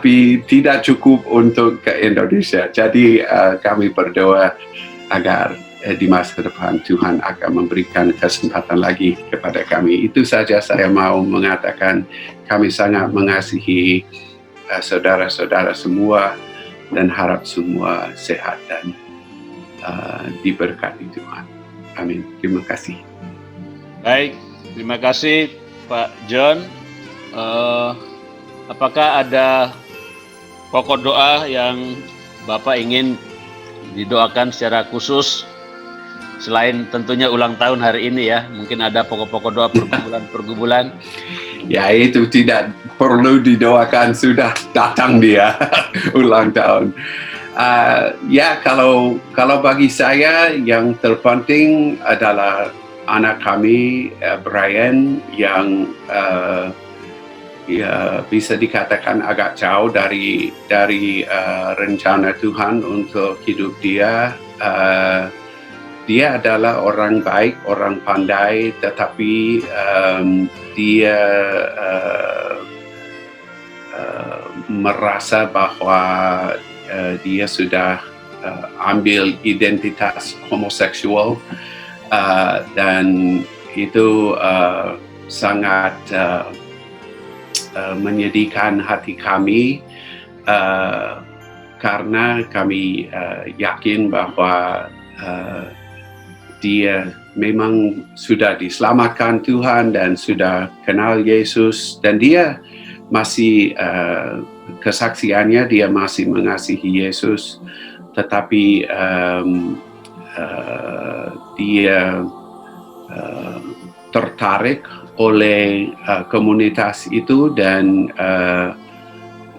tetapi tidak cukup untuk ke Indonesia. Jadi kami berdoa agar di masa depan Tuhan akan memberikan kesempatan lagi kepada kami. Itu saja saya mau mengatakan, kami sangat mengasihi saudara-saudara semua dan harap semua sehat dan diberkati Tuhan. Amin. Terima kasih. Baik, terima kasih Pak John. Apakah ada pokok doa yang Bapak ingin didoakan secara khusus selain tentunya ulang tahun hari ini ya? Mungkin ada pokok-pokok doa pergumulan. Ya, itu tidak perlu didoakan, sudah datang dia ulang tahun. Ya, kalau bagi saya yang terpenting adalah anak kami Brian yang ya bisa dikatakan agak jauh dari rencana Tuhan untuk hidup dia. Dia adalah orang baik, orang pandai, tetapi dia merasa bahwa dia sudah ambil identitas homoseksual, dan itu sangat menyedihkan hati kami, karena kami yakin bahwa dia memang sudah diselamatkan Tuhan dan sudah kenal Yesus, dan dia masih kesaksiannya dia masih mengasihi Yesus, tetapi dia tertarik oleh komunitas itu dan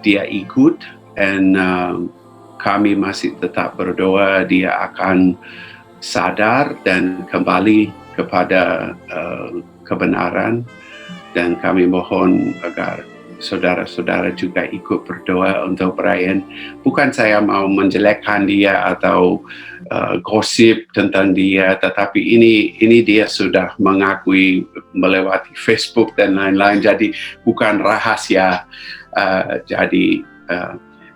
dia ikut, dan kami masih tetap berdoa dia akan sadar dan kembali kepada kebenaran, dan kami mohon agar saudara-saudara juga ikut berdoa untuk Brian. Bukan saya mau menjelekkan dia atau gosip tentang dia, tetapi ini dia sudah mengakui melewati Facebook dan lain-lain, jadi bukan rahasia. Jadi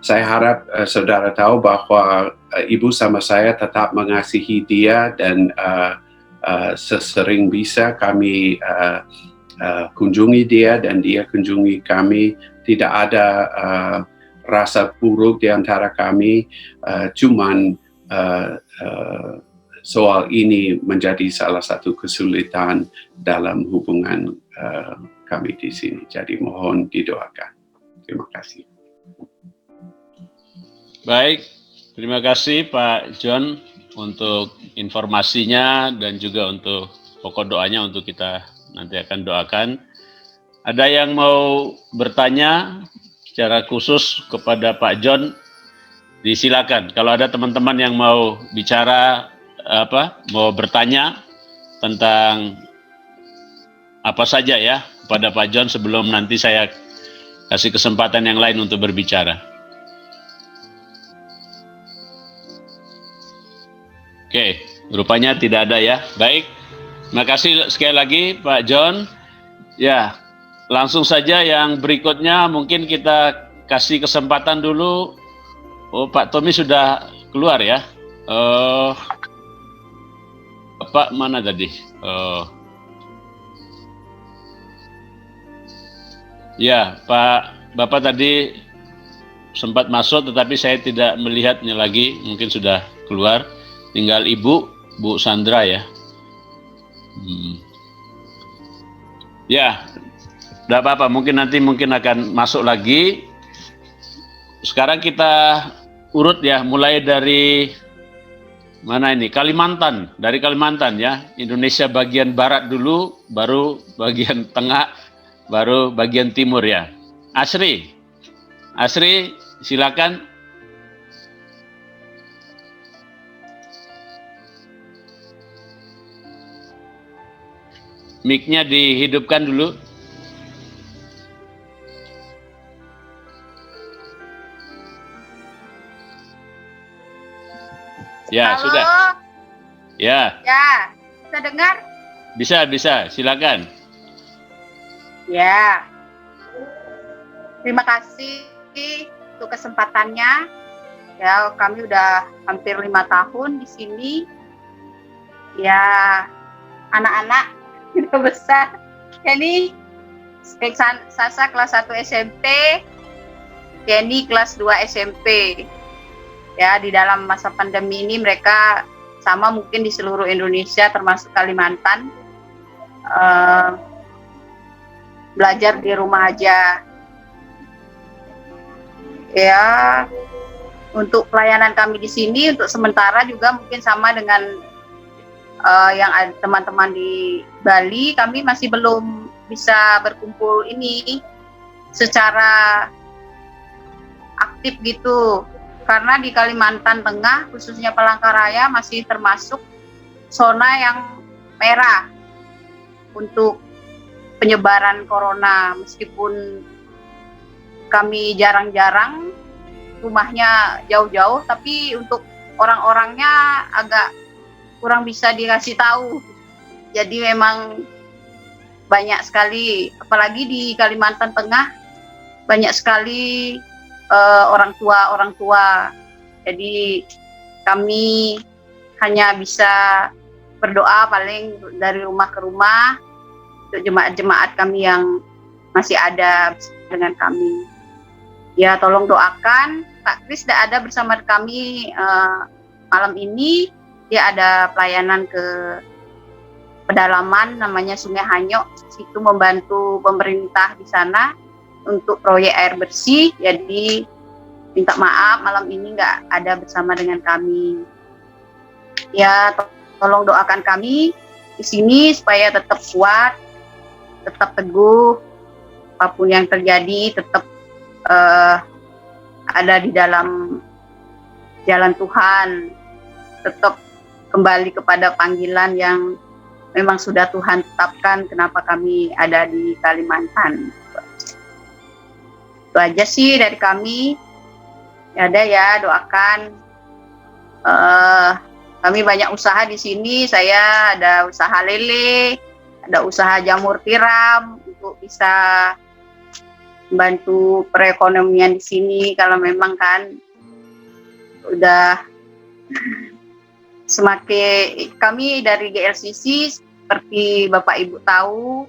saya harap saudara tahu bahwa ibu sama saya tetap mengasihi dia, dan sesering bisa kami kunjungi dia dan dia kunjungi kami. Tidak ada rasa buruk di antara kami, cuman soal ini menjadi salah satu kesulitan dalam hubungan kami di sini. Jadi mohon didoakan. Terima kasih. Baik, terima kasih Pak John untuk informasinya dan juga untuk pokok doanya untuk kita nanti akan doakan. Ada yang mau bertanya secara khusus kepada Pak John, disilakan. Kalau ada teman-teman yang mau bicara, mau bertanya tentang apa saja ya kepada Pak John, sebelum nanti saya kasih kesempatan yang lain untuk berbicara. Oke, rupanya tidak ada ya. Baik, terima kasih sekali lagi Pak John. Ya, langsung saja yang berikutnya mungkin kita kasih kesempatan dulu. Oh, Pak Tommy sudah keluar ya. Bapak mana tadi? Ya, Bapak tadi sempat masuk tetapi saya tidak melihatnya lagi, mungkin sudah keluar. Tinggal Ibu, Bu Sandra ya. Ya, tidak apa-apa, mungkin akan masuk lagi. Sekarang kita urut ya, mulai dari mana ini? Kalimantan, dari Kalimantan ya. Indonesia bagian barat dulu, baru bagian tengah, baru bagian timur ya. Asri, silakan. Mic-nya dihidupkan dulu. Ya, halo. Sudah. Ya. Ya, bisa dengar? Bisa, silakan. Ya. Terima kasih untuk kesempatannya. Ya, kami udah hampir 5 tahun di sini. Ya, anak-anak udah besar. Jadi Sasa kelas 1 SMP, Jenny kelas 2 SMP. Ya, di dalam masa pandemi ini mereka sama mungkin di seluruh Indonesia termasuk Kalimantan, belajar di rumah aja. Ya, untuk pelayanan kami di sini untuk sementara juga mungkin sama dengan yang ada teman-teman di Bali, kami masih belum bisa berkumpul ini secara aktif gitu, karena di Kalimantan Tengah khususnya Palangkaraya masih termasuk zona yang merah untuk penyebaran corona. Meskipun kami jarang-jarang rumahnya jauh-jauh, tapi untuk orang-orangnya agak kurang bisa dikasih tahu. Jadi memang banyak sekali, apalagi di Kalimantan Tengah, banyak sekali orang tua. Jadi kami hanya bisa berdoa paling dari rumah ke rumah untuk jemaat-jemaat kami yang masih ada dengan kami. Ya, tolong doakan. Kak Kris tidak ada bersama kami malam ini. Dia ada pelayanan ke pedalaman namanya Sungai Hanyok, situ membantu pemerintah di sana untuk proyek air bersih. Jadi minta maaf malam ini nggak ada bersama dengan kami. Ya, tolong doakan kami di sini supaya tetap kuat, tetap teguh, apapun yang terjadi tetap ada di dalam jalan Tuhan, tetap kembali kepada panggilan yang memang sudah Tuhan tetapkan kenapa kami ada di Kalimantan. Itu aja sih dari kami. Ada ya, doakan. Kami banyak usaha di sini. Saya ada usaha lele, ada usaha jamur tiram untuk bisa membantu perekonomian di sini. Kalau memang kan udah semakin, kami dari GLCC seperti Bapak Ibu tahu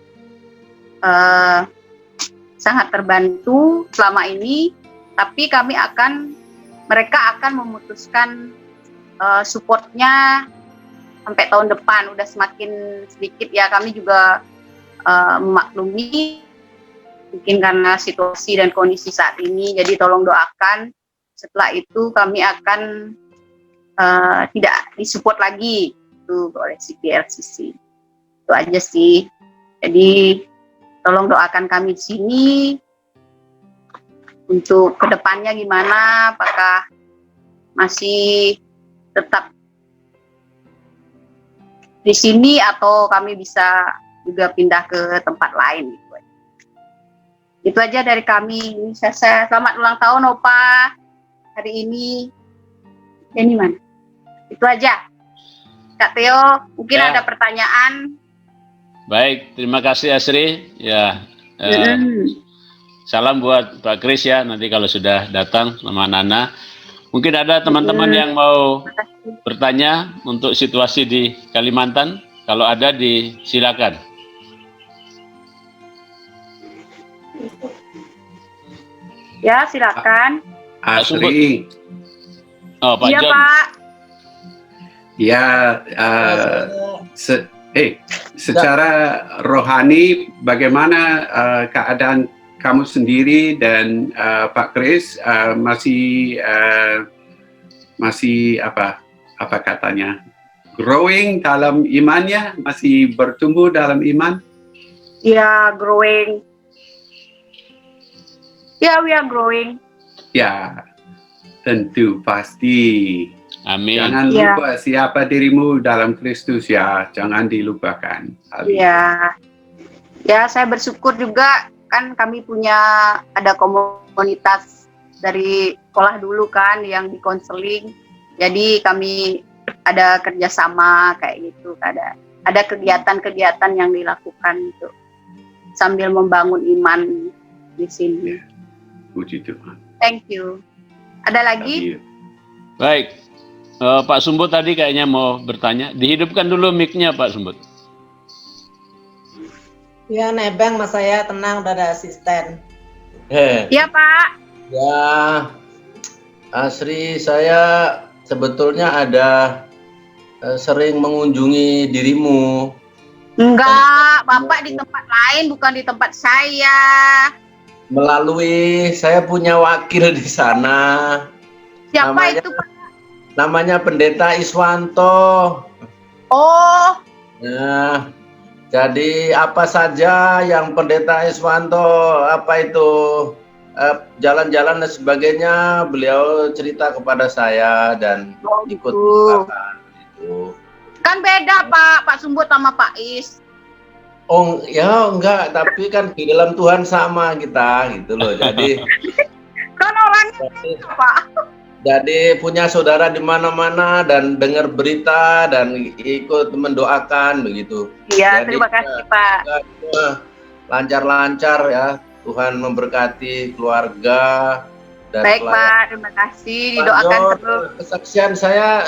sangat terbantu selama ini, tapi mereka akan memutuskan supportnya sampai tahun depan. Udah semakin sedikit ya, kami juga memaklumi mungkin karena situasi dan kondisi saat ini. Jadi tolong doakan, setelah itu kami akan tidak disupport lagi itu oleh GLCC. Itu aja sih. Jadi tolong doakan kami di sini untuk kedepannya gimana, apakah masih tetap di sini atau kami bisa juga pindah ke tempat lain gitu. Itu aja dari kami. Sasa, selamat ulang tahun Opa hari ini. Ini mana? Itu aja. Kak Theo, mungkin ada pertanyaan. Baik, terima kasih Asri. Ya, salam buat Pak Kris ya. Nanti kalau sudah datang sama Nana, mungkin ada teman-teman yang mau bertanya untuk situasi di Kalimantan. Kalau ada, silakan. Ya, silakan. Asri. Oh, Pak Iya, John. Pak. Ya, secara rohani bagaimana keadaan kamu sendiri dan Pak Kris, masih apa katanya, growing dalam imannya, masih bertumbuh dalam iman? Ya, growing. Ya, we are growing. Ya, tentu pasti. Amin. Jangan lupa siapa dirimu dalam Kristus ya, jangan dilupakan. Ya, saya bersyukur juga kan kami ada komunitas dari sekolah dulu kan yang di konseling. Jadi kami ada kerjasama kayak gitu, ada kegiatan-kegiatan yang dilakukan itu sambil membangun iman di sini. Puji Tuhan. Thank you. Ada lagi? Baik. Pak Sumbut tadi kayaknya mau bertanya. Dihidupkan dulu mic-nya Pak Sumbut. Ya, nebeng mas saya, tenang, udah ada asisten. Iya Pak. Ya, Asri, saya sebetulnya ada sering mengunjungi dirimu. Enggak, Bapak di tempat lain bukan di tempat saya. Melalui saya punya wakil di sana. Siapa Namanya- itu Pak? Namanya Pendeta Iswanto. Oh, Nah, jadi apa saja yang Pendeta Iswanto apa itu jalan-jalan dan sebagainya, beliau cerita kepada saya dan ikut melakukan itu. kan beda Pak Sumbut sama Pak Is. Oh ya enggak, tapi kan di dalam Tuhan sama kita gitu loh. Jadi Kan orangnya beda Pak. jadi punya saudara di mana-mana dan dengar berita dan ikut mendoakan begitu. Iya, Jadi, terima kasih Pak. Lancar-lancar ya. Tuhan memberkati keluarga dan Baik pelayan. Pak, terima kasih. Pak Didoakan John, terus. kesaksian saya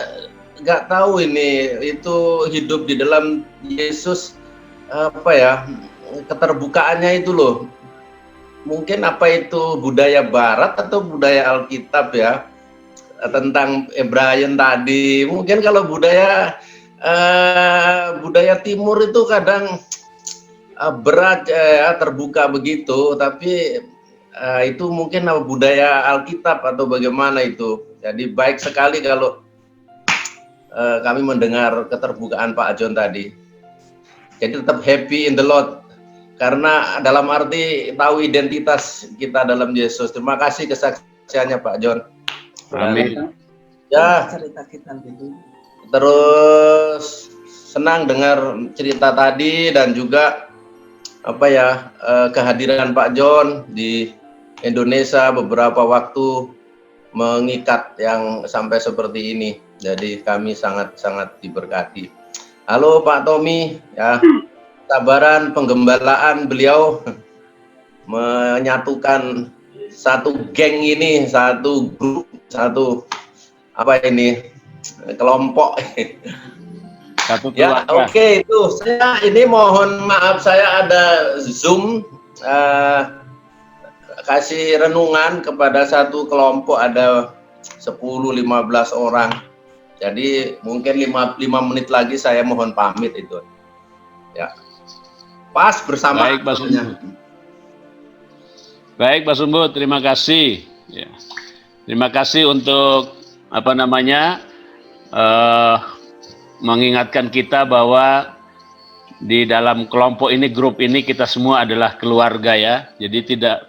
nggak tahu ini itu hidup di dalam Yesus apa ya, keterbukaannya itu loh. Mungkin apa itu budaya Barat atau budaya Alkitab ya, tentang Hebraean tadi. Mungkin kalau budaya Timur itu kadang berat ya, terbuka begitu, tapi itu mungkin budaya Alkitab atau bagaimana itu. Jadi baik sekali kalau kami mendengar keterbukaan Pak John tadi. Jadi tetap happy in the Lord, karena dalam arti tahu identitas kita dalam Yesus. Terima kasih kesaksiannya Pak John. Amin. Ya, Cerita kita dulu. terus senang dengar cerita tadi dan juga apa ya, kehadiran Pak John di Indonesia beberapa waktu mengikat yang sampai seperti ini. Jadi kami sangat-sangat diberkati. Halo Pak Tommy, ya, sabaran penggembalaan beliau menyatukan satu geng ini, satu grup, satu apa ini, kelompok. Satu Ya, keluarga. oke, itu saya ini mohon maaf, saya ada Zoom kasih renungan kepada satu kelompok ada 10-15 orang. Jadi mungkin 5 menit lagi saya mohon pamit itu. Ya. Pas bersama. Baik, Pak Sumbut. Baik, Pak Sumbut, terima kasih. Ya. Terima kasih untuk apa namanya mengingatkan kita bahwa di dalam kelompok ini, grup ini, kita semua adalah keluarga ya. Jadi tidak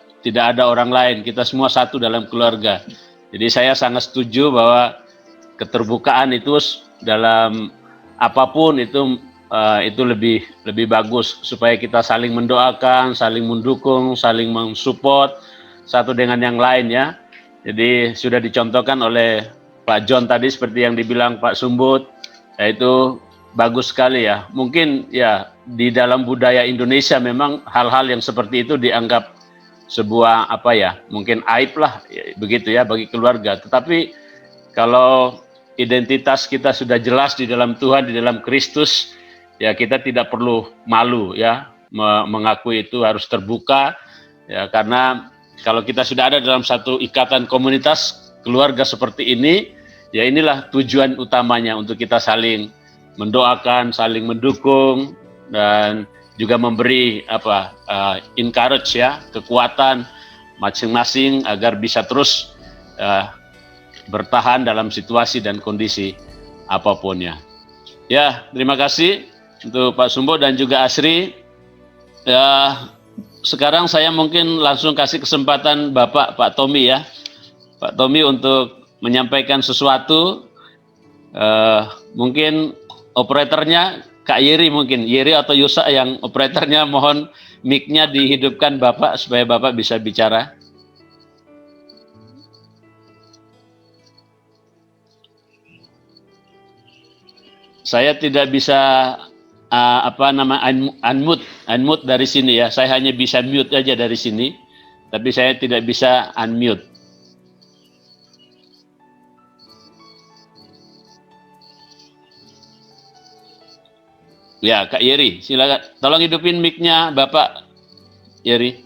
ada orang lain. Kita semua satu dalam keluarga. Jadi saya sangat setuju bahwa keterbukaan itu dalam apapun itu lebih bagus supaya kita saling mendoakan, saling mendukung, saling mensupport satu dengan yang lain ya. Jadi sudah dicontohkan oleh Pak John tadi seperti yang dibilang Pak Sumbut, yaitu bagus sekali ya. Mungkin ya di dalam budaya Indonesia memang hal-hal yang seperti itu dianggap sebuah apa ya, mungkin aib lah ya, begitu ya bagi keluarga. Tetapi kalau identitas kita sudah jelas di dalam Tuhan, di dalam Kristus, ya kita tidak perlu malu ya mengakui itu, harus terbuka ya, karena kalau kita sudah ada dalam satu ikatan komunitas keluarga seperti ini, ya inilah tujuan utamanya untuk kita saling mendoakan, saling mendukung dan juga memberi encourage ya, kekuatan masing-masing agar bisa terus bertahan dalam situasi dan kondisi apapun ya. Ya, terima kasih untuk Pak Sumbut dan juga Asri. Ya, sekarang saya mungkin langsung kasih kesempatan Pak Tommy ya. Pak Tommy untuk menyampaikan sesuatu. Mungkin operatornya Kak Yeri, mungkin Yeri atau Yusa yang operatornya, mohon mic-nya dihidupkan Bapak supaya Bapak bisa bicara. Saya tidak bisa unmute dari sini ya. Saya hanya bisa mute aja dari sini, tapi saya tidak bisa unmute. Ya, Kak Yeri, silakan. Tolong hidupin mic-nya Bapak Yeri.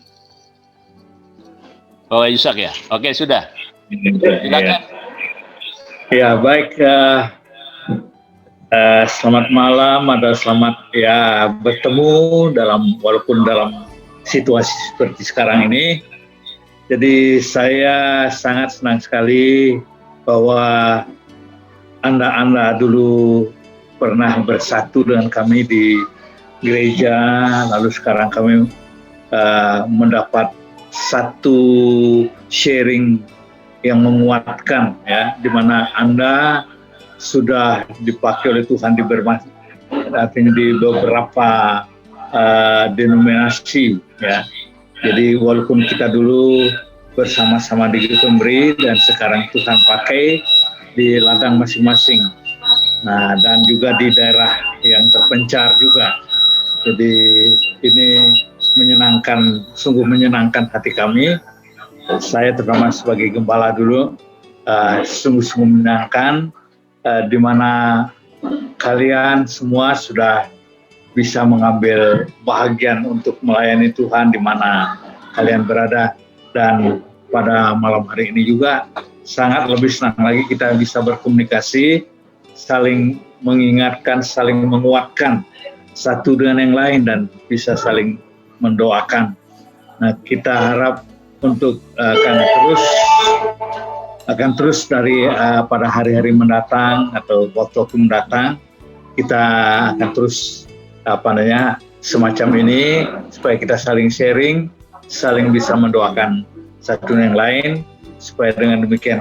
Oh, Yusak ya. Oke, sudah. Silakan. Ya, baik. Selamat malam atau selamat ya bertemu walaupun dalam situasi seperti sekarang ini. Jadi saya sangat senang sekali bahwa Anda dulu pernah bersatu dengan kami di gereja, lalu sekarang kami mendapat satu sharing yang menguatkan, ya, di mana Anda sudah dipakai oleh Tuhan artinya di beberapa denominasi, ya. Jadi walaupun kita dulu bersama-sama di Pemberi dan sekarang Tuhan pakai di ladang masing-masing. Nah, dan juga di daerah yang terpencar juga. Jadi ini menyenangkan, sungguh menyenangkan hati kami. Saya terutama sebagai gembala dulu, sungguh-sungguh menyenangkan, di mana kalian semua sudah bisa mengambil bahagian untuk melayani Tuhan di mana kalian berada. Dan pada malam hari ini juga sangat lebih senang lagi kita bisa berkomunikasi, saling mengingatkan, saling menguatkan satu dengan yang lain dan bisa saling mendoakan. Nah, kita harap untuk akan terus dari pada hari-hari mendatang atau waktu-waktu mendatang kita akan terus semacam ini supaya kita saling sharing, saling bisa mendoakan satu yang lain supaya dengan demikian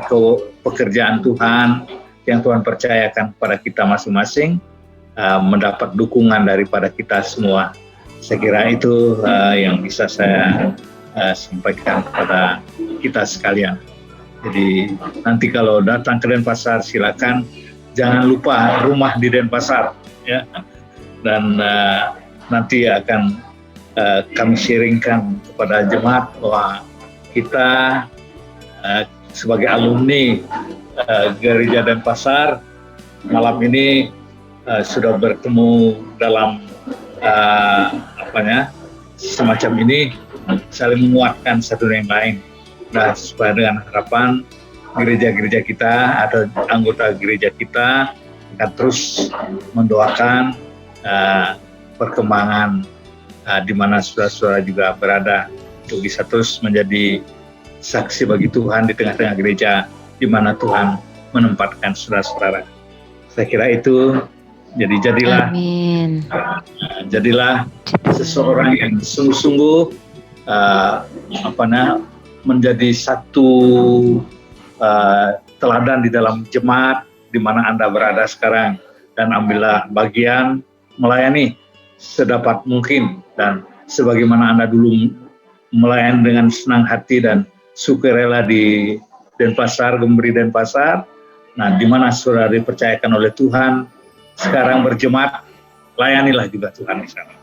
pekerjaan Tuhan yang Tuhan percayakan pada kita masing-masing mendapat dukungan daripada kita semua. Saya kira itu yang bisa saya sampaikan kepada kita sekalian. Jadi nanti kalau datang ke Denpasar silakan jangan lupa rumah di Denpasar, ya. Dan nanti akan kami sharingkan kepada jemaat bahwa kita sebagai alumni Gereja Denpasar malam ini sudah bertemu dalam semacam ini, saling menguatkan satu yang lain. Nah, supaya dengan harapan gereja-gereja kita atau anggota gereja kita akan terus mendoakan perkembangan di mana saudara-saudara juga berada untuk bisa terus menjadi saksi bagi Tuhan di tengah-tengah gereja di mana Tuhan menempatkan saudara-saudara. Saya kira itu. Jadi jadilah seseorang yang sungguh-sungguh menjadi satu teladan di dalam jemaat di mana Anda berada sekarang, dan ambillah bagian melayani sedapat mungkin dan sebagaimana Anda dulu melayani dengan senang hati dan sukarela di Denpasar, Pemberi Denpasar. Nah, di mana saudara dipercayakan oleh Tuhan sekarang berjemaat, layanilah juga Tuhan di sana.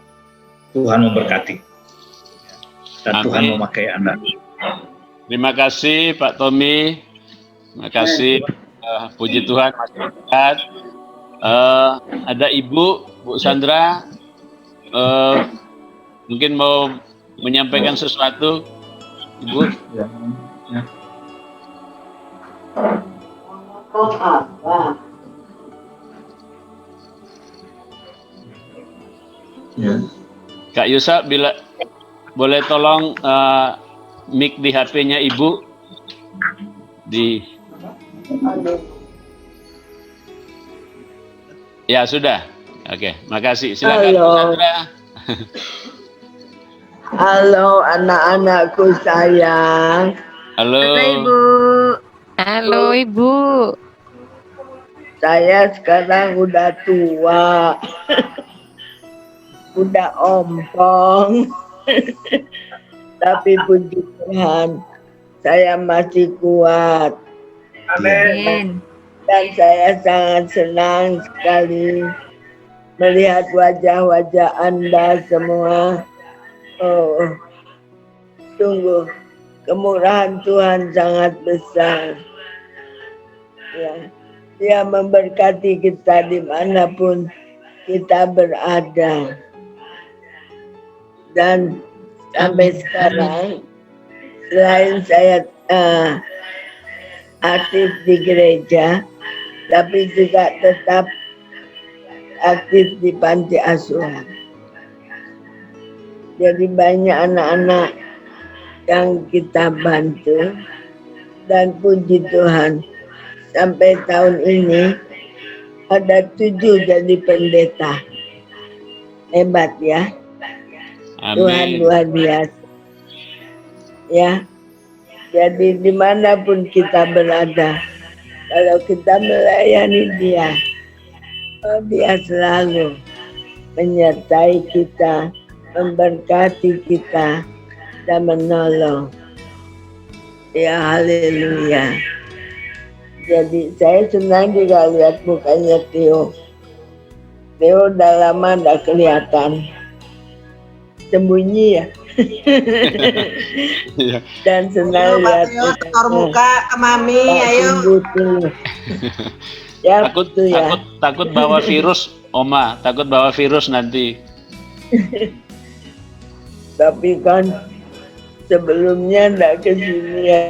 Tuhan memberkati dan Amin. Tuhan memakai Anda. Terima kasih Pak Tommy. Terima kasih. Puji Tuhan masyarakat. Ada Bu Sandra, mungkin mau menyampaikan sesuatu, Ibu. Kak Yusa, bila boleh tolong mic di HP-nya Ibu Ya sudah. Oke, makasih. Silakan Bu Sandra. Halo anak-anakku sayang. Halo Ibu. Halo Ibu. Saya sekarang udah tua. Udah ompong. Tapi puji Tuhan, saya masih kuat. Amin. Dan saya sangat senang sekali melihat wajah-wajah Anda semua. Oh, sungguh kemurahan Tuhan sangat besar. Ya, Dia memberkati kita dimanapun kita berada. Dan sampai sekarang, selain saya aktif di gereja, tapi juga tetap aktif di panti asuhan. Jadi banyak anak-anak yang kita bantu, dan puji Tuhan sampai tahun ini ada 7 jadi pendeta. Hebat ya. Amin. Tuhan luar biasa. Ya. Jadi dimanapun kita berada, kalau kita melayani Dia, Dia selalu menyertai kita, memberkati kita, dan menolong. Ya, haleluya. Jadi saya senang juga lihat mukanya Theo. Theo udah lama udah kelihatan sembunyi ya. Dan senang lihat muka ke Mami, ayo. Ya, takut bawa virus, Oma. Takut bawa virus nanti. Tapi kan sebelumnya enggak ke sini ya.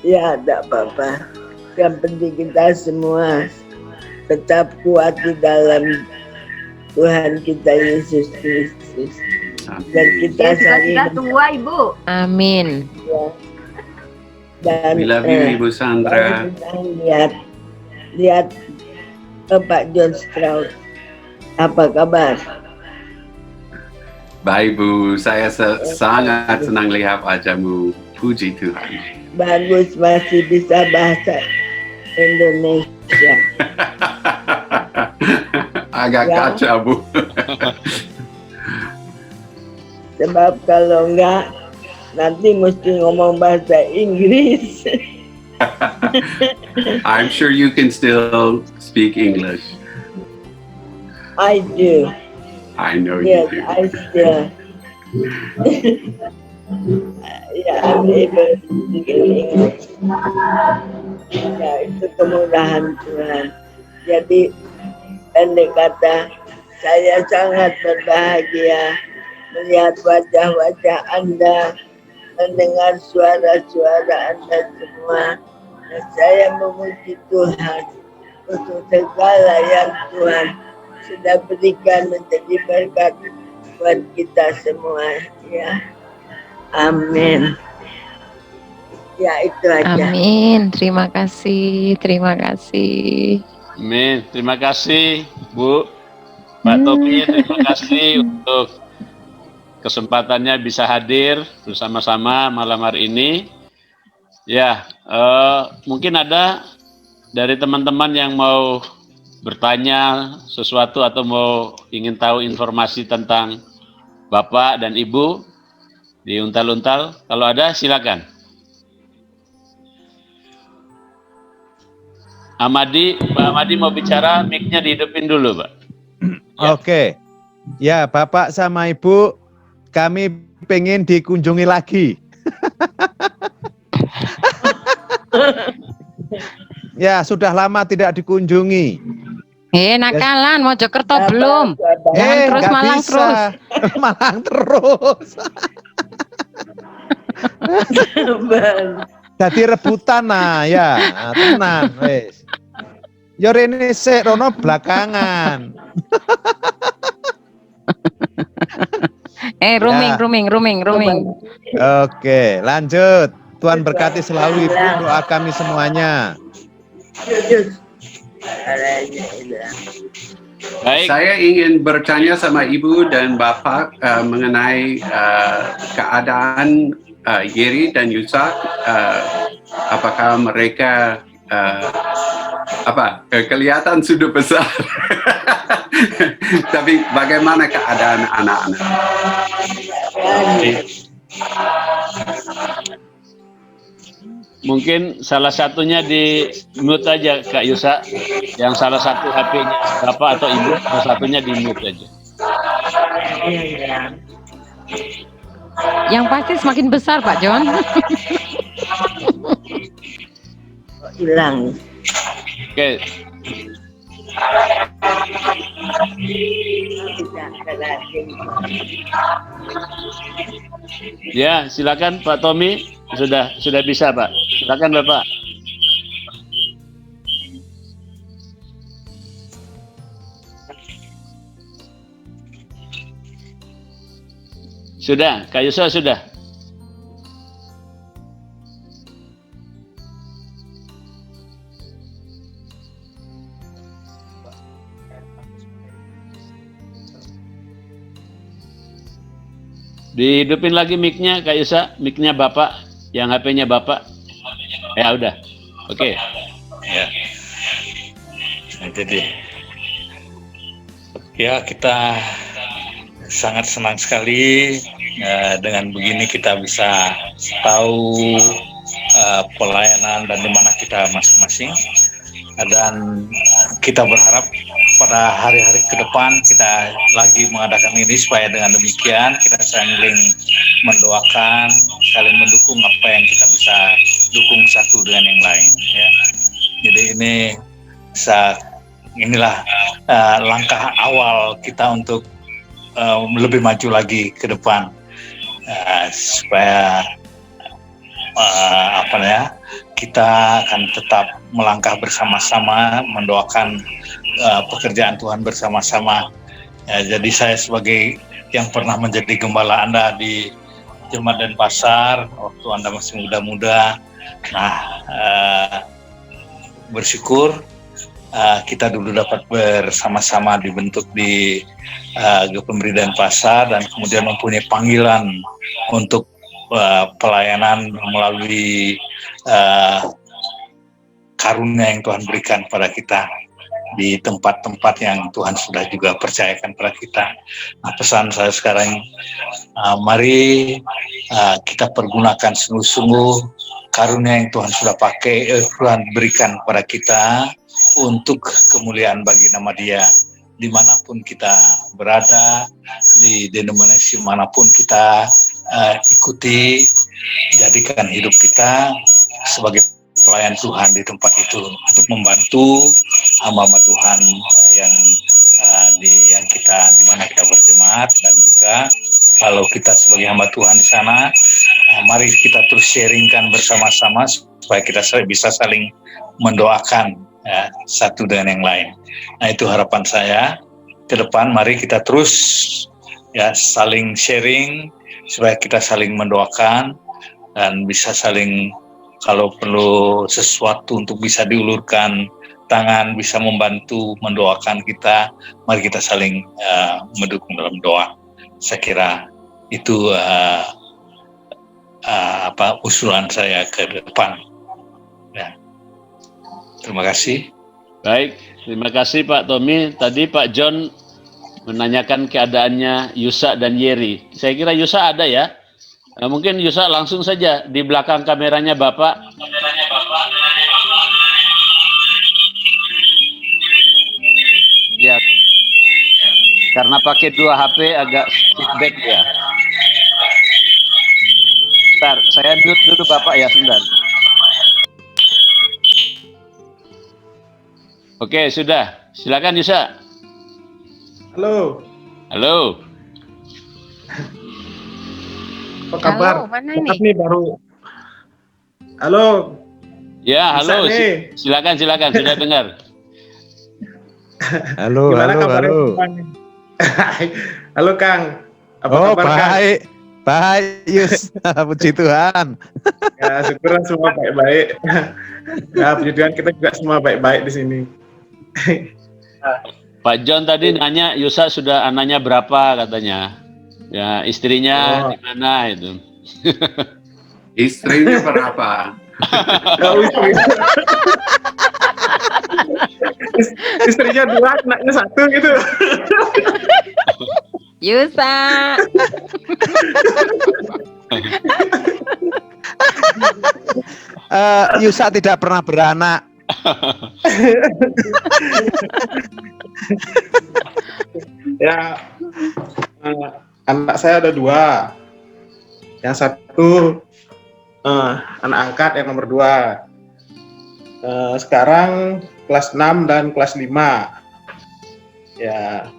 Ya, enggak apa-apa. Yang penting kita semua tetap kuat di dalam Tuhan kita Yesus Kristus. Dan kita sudah tua, Ibu. Amin. Ya. Dan We love you, Ibu Sandra. Lihat Pak John Strauss. Apa kabar? Baik, Bu. Saya sangat senang lihat wajahmu. Puji Tuhan. Bagus, masih bisa bahasa Indonesia. Agak kacau, Bu. Sebab kalau enggak, nanti mesti ngomong bahasa Inggris. I'm sure you can still speak English. I do. I know Yes, you do. I still. Yeah, I'm able to speak English. Ya, itu kemurahan Tuhan. Jadi, pendek kata, saya sangat berbahagia melihat wajah-wajah Anda, mendengar suara-suara Anda semua. Dan saya memuji Tuhan untuk segala yang Tuhan sudah berikan menjadi berkat buat kita semua. Ya, amin. Ya, itu aja. Amin. Terima kasih. Terima kasih. Amin. Terima kasih, Bu. Pak Tommy, terima kasih untuk kesempatannya bisa hadir bersama-sama malam hari ini. Ya, mungkin ada dari teman-teman yang mau bertanya sesuatu atau mau ingin tahu informasi tentang Bapak dan Ibu di Untal-Untal. Kalau ada, silakan. Pak Amadi mau bicara, mic-nya dihidupin dulu, Pak. Ya. Oke. Ya, Bapak sama Ibu, kami pengen dikunjungi lagi. Ya, sudah lama tidak dikunjungi. Nakalan, Mojokerto belum. Jangan terus Malang bisa. terus. Malang terus. Jadi rebutan ya, tenan wis. Yo rene sik rono belakangan. Rooming. Oke, lanjut. Tuhan berkati selalu Ibu, doa kami semuanya. Baik. Saya ingin bertanya sama Ibu dan Bapak mengenai keadaan Yeri dan Yusak. Apakah mereka kelihatan sudah besar? Tapi bagaimana keadaan anak-anak? Mungkin salah satunya di mute aja Kak Yusa, yang salah satu HP-nya Bapak atau Ibu, salah satunya di mute aja. Yang pasti semakin besar Pak John. Hilang. Oke. Tidak ada lagi. Ya, silakan Pak Tommy. Sudah bisa, Pak. Silakan Bapak. Sudah, Kak Yusuf sudah. Dihidupin lagi mic-nya Kak Yusa, mic-nya Bapak, yang HP-nya Bapak. Ya udah. Oke. Ya. Jadi ya kita sangat senang sekali dengan begini kita bisa tahu pelayanan dan di mana kita masing-masing, dan kita berharap pada hari-hari ke depan kita lagi mengadakan ini supaya dengan demikian kita saling mendoakan, saling mendukung apa yang kita bisa dukung satu dengan yang lain. Ya. Jadi inilah langkah awal kita untuk lebih maju lagi ke depan, supaya kita akan tetap melangkah bersama-sama, mendoakan pekerjaan Tuhan bersama-sama. Jadi saya sebagai yang pernah menjadi gembala Anda di Jemaat Denpasar waktu Anda masih muda-muda, bersyukur kita dulu dapat bersama-sama dibentuk di GPMRI Denpasar dan kemudian mempunyai panggilan untuk pelayanan melalui karunia yang Tuhan berikan pada kita di tempat-tempat yang Tuhan sudah juga percayakan pada kita. Pesan saya sekarang, mari kita pergunakan sungguh-sungguh karunia yang Tuhan sudah Tuhan berikan kepada kita untuk kemuliaan bagi nama Dia. Dimanapun kita berada, di denominasi manapun kita ikuti, jadikan hidup kita sebagai pelayan Tuhan di tempat itu untuk membantu hamba-hamba Tuhan yang kita di mana kita berjemaat, dan juga kalau kita sebagai hamba Tuhan di sana, mari kita terus sharingkan bersama-sama supaya kita bisa saling mendoakan satu dengan yang lain. Nah, itu harapan saya ke depan. Mari kita terus saling sharing supaya kita saling mendoakan dan bisa saling, kalau perlu sesuatu untuk bisa diulurkan tangan, bisa membantu mendoakan kita, mari kita saling mendukung dalam doa. Saya kira itu usulan saya ke depan. Ya. Terima kasih. Baik, terima kasih Pak Tommy. Tadi Pak John menanyakan keadaannya Yusa dan Yeri. Saya kira Yusa ada ya. Mungkin Yusa langsung saja di belakang kameranya Bapak. Ya, karena pakai 2 HP agak feedback ya. Bentar, saya mute dulu Bapak ya, sebentar. Oke, sudah. Silakan Yusa. Halo. Halo. Apa kabar? Halo, mana ini? Nih baru. Halo. Ya, halo. Silakan. Sudah dengar. Halo, halo. Halo Kang. Apa kabar baik. Kang? Baik, Yus. Puji Tuhan. Ya, syukur semua baik-baik. Ya, puji Tuhan kita juga semua baik-baik di sini. Pak John tadi nanya Yusa sudah anaknya berapa katanya. Ya, istrinya di mana itu? Istrinya berapa? Istrinya 2, anaknya 1 gitu. Yusa. Yusa tidak pernah beranak. Ya, anak saya ada 2. Yang 1 anak angkat, yang nomor 2 sekarang kelas 6 dan kelas 5. Ya,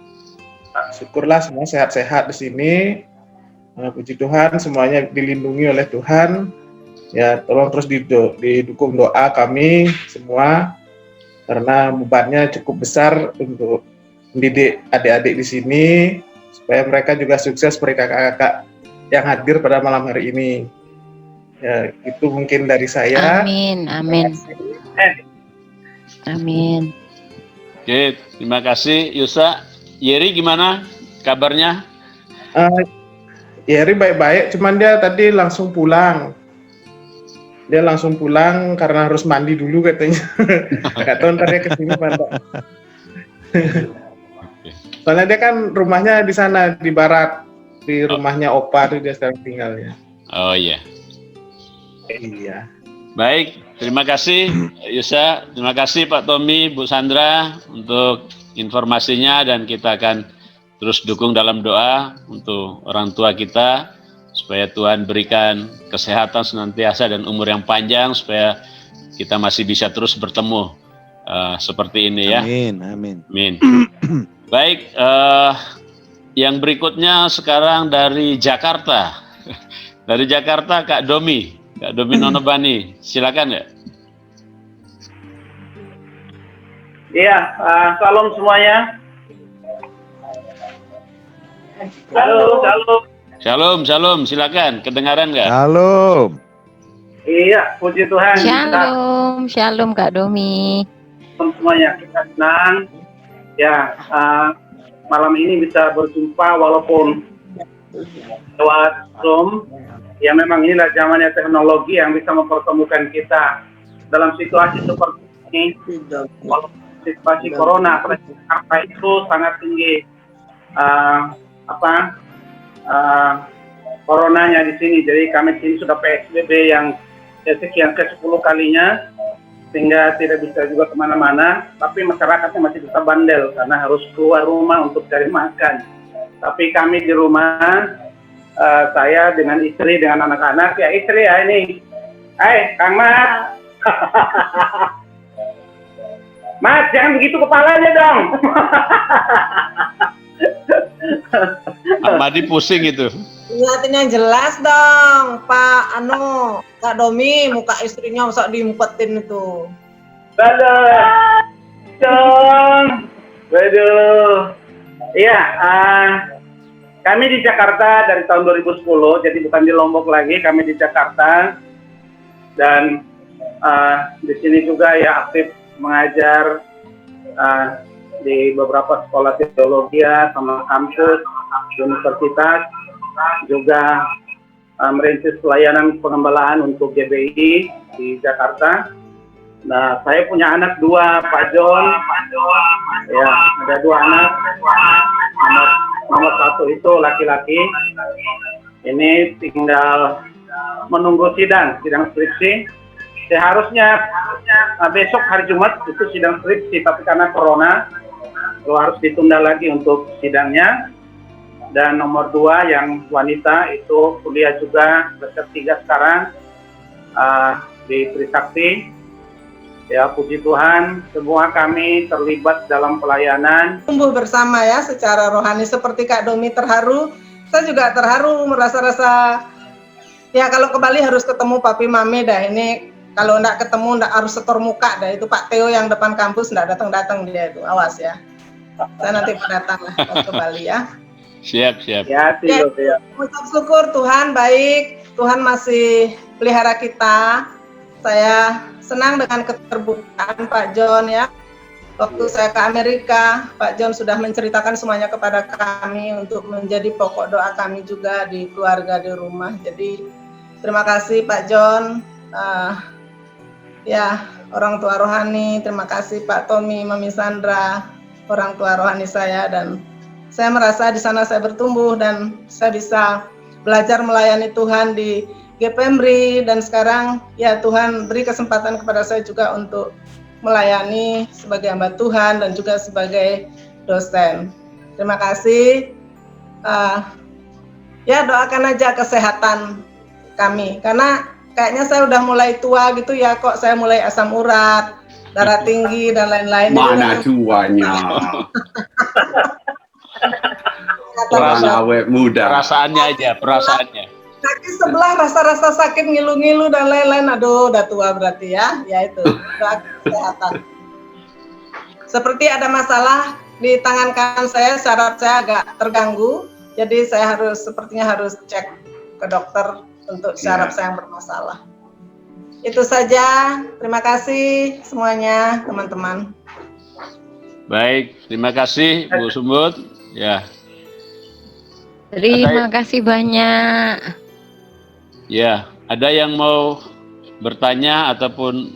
syukurlah semua sehat-sehat di sini. Puji Tuhan, semuanya dilindungi oleh Tuhan. Ya, tolong terus didukung doa kami semua, karena bebannya cukup besar untuk mendidik adik-adik di sini, supaya mereka juga sukses seperti kakak-kakak yang hadir pada malam hari ini. Ya, itu mungkin dari saya. Amin, amin. Amin. Oke, terima kasih Yusa. Yeri gimana kabarnya? Yeri baik-baik, cuman dia tadi langsung pulang. Dia langsung pulang karena harus mandi dulu katanya. Gak tahu ntar dia kesini pada. Soalnya dia kan rumahnya di sana, di barat. Di rumahnya Opa tuh dia sekarang tinggalnya. Oh iya. Iya. Baik, terima kasih Yusa. Terima kasih Pak Tommy, Bu Sandra untuk informasinya, dan kita akan terus dukung dalam doa untuk orang tua kita, supaya Tuhan berikan kesehatan senantiasa dan umur yang panjang, supaya kita masih bisa terus bertemu seperti ini ya. Amin, amin. Amin. Baik, yang berikutnya sekarang dari Jakarta. Dari Jakarta Kak Domi Nonobani, silakan ya. Iya, salam semuanya. Halo. Shalom, silakan. Kedengaran nggak? Shalom. Iya, puji Tuhan. Shalom Kak Domi. Semuanya kita senang. Ya, malam ini bisa berjumpa walaupun lewat Zoom. Ya, memang inilah zamannya teknologi yang bisa mempertemukan kita dalam situasi seperti ini. Walaupun situasi corona, Jakarta itu sangat tinggi. Coronanya di sini, jadi kami sini sudah PSBB yang sekian ke-10 kalinya, sehingga tidak bisa juga kemana-mana, tapi masyarakatnya masih tetap bandel karena harus keluar rumah untuk cari makan. Tapi kami di rumah, saya dengan istri, dengan anak-anak, ya istri ya ini, Kang Mas, Mas jangan begitu kepalanya dong. Ahmadi pusing itu. Ingatin yang jelas dong, Pak Kak Domi, muka istrinya usah diumpetin itu. Waduh. Iya, kami di Jakarta dari tahun 2010, jadi bukan di Lombok lagi, kami di Jakarta. Dan di sini juga ya aktif mengajar di beberapa sekolah teologi sama kampus universitas, juga merintis pelayanan pengembalaan untuk GBI di Jakarta. Nah, saya punya anak 2, Pak John. Ya, ada 2 anak. Nomor 1 itu laki-laki. Ini tinggal menunggu sidang skripsi. Seharusnya besok hari Jumat itu sidang skripsi, tapi karena corona harus ditunda lagi untuk sidangnya. Dan nomor 2 yang wanita itu kuliah juga semester 3 sekarang di Trisakti. Ya, puji Tuhan, semua kami terlibat dalam pelayanan. Tumbuh bersama ya secara rohani, seperti Kak Domi terharu. Saya juga terharu, merasa-rasa ya kalau ke Bali harus ketemu Papi Mami dah. Ini kalau enggak ketemu enggak harus setor muka dah. Itu Pak Theo yang depan kampus enggak datang-datang dia itu. Awas ya. Saya nanti datang lah ke Bali ya. Siap. Ya, siap. Ucap syukur Tuhan baik, Tuhan masih pelihara kita. Saya senang dengan keterbukaan Pak John ya. Waktu saya ke Amerika, Pak John sudah menceritakan semuanya kepada kami untuk menjadi pokok doa kami juga di keluarga di rumah. Jadi terima kasih Pak John. Ya, orang tua rohani, terima kasih Pak Tommy, Mami Sandra, orang tua rohani saya, dan saya merasa di sana saya bertumbuh dan saya bisa belajar melayani Tuhan di GPMRI, dan sekarang ya Tuhan beri kesempatan kepada saya juga untuk melayani sebagai hamba Tuhan dan juga sebagai dosen. Terima kasih. Ya doakan aja kesehatan kami, karena kayaknya saya udah mulai tua gitu ya, kok saya mulai asam urat, darah tinggi dan lain-lain. Mana tuanya? orang awet muda. Perasaannya aja, perasaannya. Kaki sebelah rasa-rasa sakit ngilu-ngilu dan lain-lain. Aduh, udah tua berarti ya. Ya itu, kesehatan. Seperti ada masalah di tangan kanan saya, syaraf saya agak terganggu. Jadi saya sepertinya harus cek ke dokter untuk syaraf saya yang bermasalah. Itu saja. Terima kasih semuanya, teman-teman. Baik, terima kasih Bu Sumbut. Ya. Terima kasih banyak. Ya, ada yang mau bertanya ataupun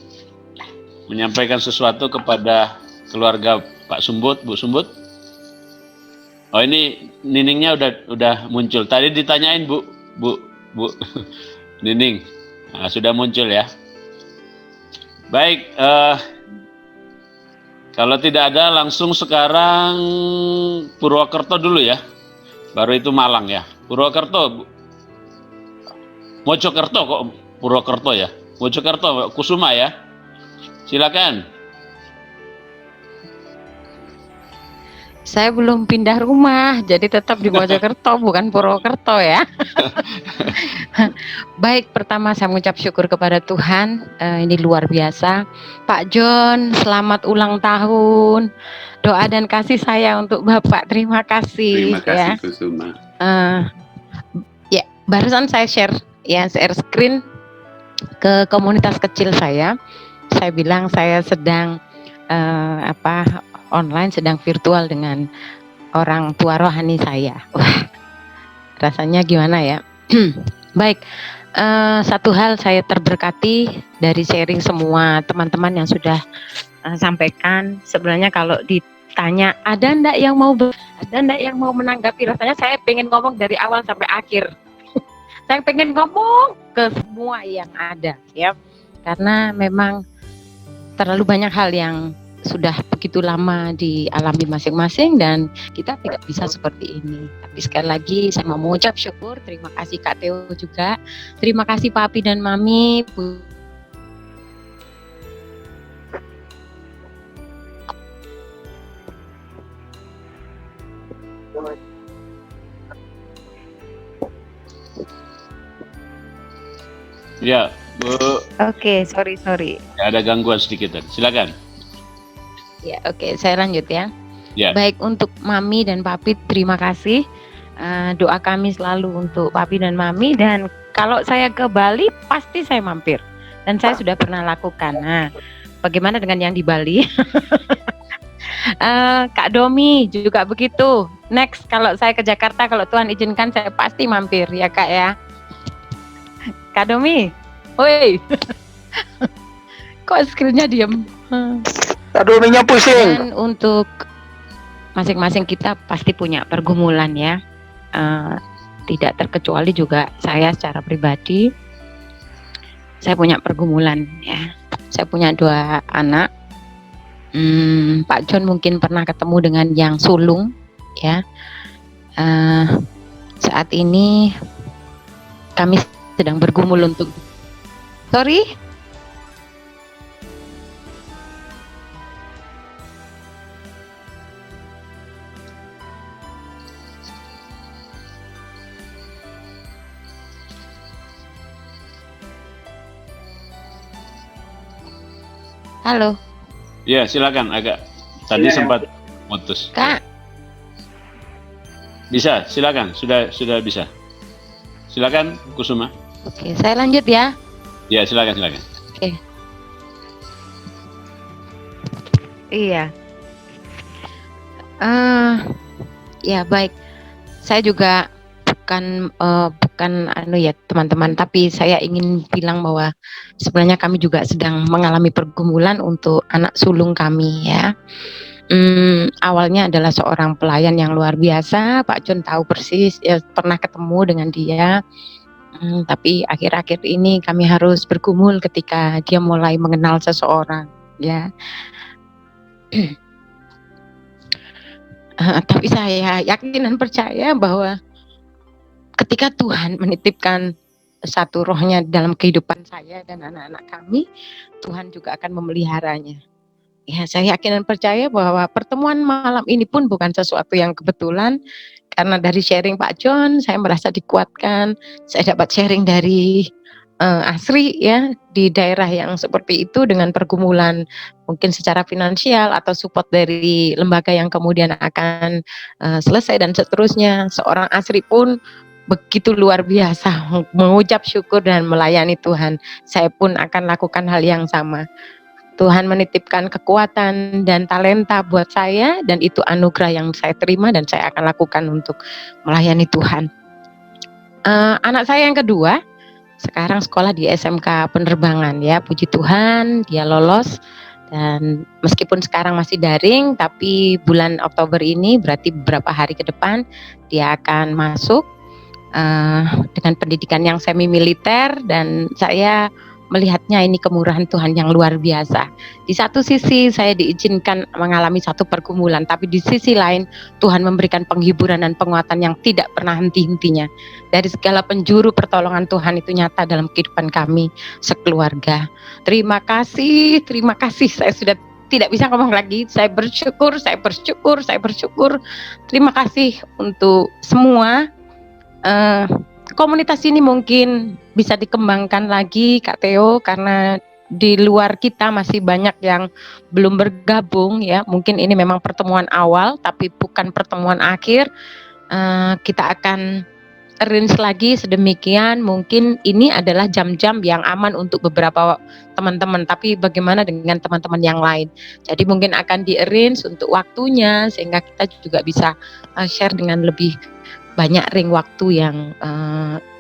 menyampaikan sesuatu kepada keluarga Pak Sumbut, Bu Sumbut? Oh, ini Niningnya udah muncul. Tadi ditanyain Bu Nining. Nah, sudah muncul ya. Baik, kalau tidak ada langsung sekarang Purwokerto dulu ya. Baru itu Malang ya. Purwokerto, Mojokerto kok Purwokerto ya. Mojokerto, Kusuma ya. Silakan. Saya belum pindah rumah, jadi tetap di Mojokerto, bukan Purwokerto ya. Baik, pertama saya mengucap syukur kepada Tuhan, ini luar biasa. Pak John, selamat ulang tahun. Doa dan kasih saya untuk Bapak, terima kasih. Terima kasih Kusuma. Ya, barusan saya share screen ke komunitas kecil saya. Saya bilang saya sedang online, sedang virtual dengan orang tua rohani saya. Wah, rasanya gimana ya? Baik, satu hal saya terberkati dari sharing semua teman-teman yang sudah sampaikan. Sebenarnya kalau ditanya ada ndak yang mau menanggapi, rasanya saya pengen ngomong dari awal sampai akhir. Saya pengen ngomong ke semua yang ada ya, karena memang terlalu banyak hal yang sudah begitu lama dialami masing-masing dan kita tidak bisa seperti ini. Tapi sekali lagi saya mau mengucap syukur, terima kasih Kak Theo juga, terima kasih Papi dan Mami. Ya, Bu. Oke, sorry. Ya, ada gangguan sedikit, silakan. Ya, oke, saya lanjut ya. Ya. Baik, untuk Mami dan Papi terima kasih. Doa kami selalu untuk Papi dan Mami, dan kalau saya ke Bali pasti saya mampir. Dan saya sudah pernah lakukan. Nah, bagaimana dengan yang di Bali? Kak Domi juga begitu. Next, kalau saya ke Jakarta, kalau Tuhan izinkan saya pasti mampir ya Kak ya. Kak Domi, woi. Kok screen-nya diem? Aduh, minyak pusing. Dan untuk masing-masing kita pasti punya pergumulan ya. Tidak terkecuali juga saya secara pribadi. Saya punya pergumulan ya. Saya punya 2 anak. Pak John mungkin pernah ketemu dengan yang sulung ya. Saat ini kami sedang bergumul untuk Halo. Ya, silakan. Agak tadi sempat putus. Kak. Bisa, silakan. Sudah bisa. Silakan, Kusuma. Oke, saya lanjut ya. Ya, silakan. Oke. Iya. Ya baik. Saya juga bukan ya teman-teman, tapi saya ingin bilang bahwa sebenarnya kami juga sedang mengalami pergumulan untuk anak sulung kami ya. Awalnya adalah seorang pelayan yang luar biasa, Pak John tahu persis ya, pernah ketemu dengan dia. Tapi akhir-akhir ini kami harus bergumul ketika dia mulai mengenal seseorang ya. Tapi saya yakin dan percaya bahwa ketika Tuhan menitipkan satu rohnya dalam kehidupan saya dan anak-anak kami, Tuhan juga akan memeliharanya. Ya, saya yakin dan percaya bahwa pertemuan malam ini pun bukan sesuatu yang kebetulan. karena dari sharing Pak John saya merasa dikuatkan. Saya dapat sharing dari Asri ya, di daerah yang seperti itu dengan pergumulan mungkin secara finansial atau support dari lembaga yang kemudian akan selesai dan seterusnya. Seorang Asri pun begitu luar biasa mengucap syukur dan melayani Tuhan. Saya pun akan lakukan hal yang sama. Tuhan menitipkan kekuatan dan talenta buat saya, dan itu anugerah yang saya terima dan saya akan lakukan untuk melayani Tuhan. Anak saya yang kedua sekarang sekolah di SMK penerbangan ya, puji Tuhan dia lolos, dan meskipun sekarang masih daring, tapi bulan Oktober ini berarti beberapa hari ke depan dia akan masuk dengan pendidikan yang semi militer, dan saya melihatnya ini kemurahan Tuhan yang luar biasa. Di satu sisi saya diizinkan mengalami satu pergumulan, tapi di sisi lain Tuhan memberikan penghiburan dan penguatan yang tidak pernah henti-hentinya. Dari segala penjuru pertolongan Tuhan itu nyata dalam kehidupan kami sekeluarga. Terima kasih, saya sudah tidak bisa ngomong lagi. Saya bersyukur. Terima kasih untuk semua. Komunitas ini mungkin bisa dikembangkan lagi Kak Theo, karena di luar kita masih banyak yang belum bergabung ya. Mungkin ini memang pertemuan awal tapi bukan pertemuan akhir. Kita akan arrange lagi sedemikian, mungkin ini adalah jam-jam yang aman untuk beberapa teman-teman, tapi bagaimana dengan teman-teman yang lain. Jadi mungkin akan di-arrange untuk waktunya sehingga kita juga bisa share dengan lebih banyak ring waktu yang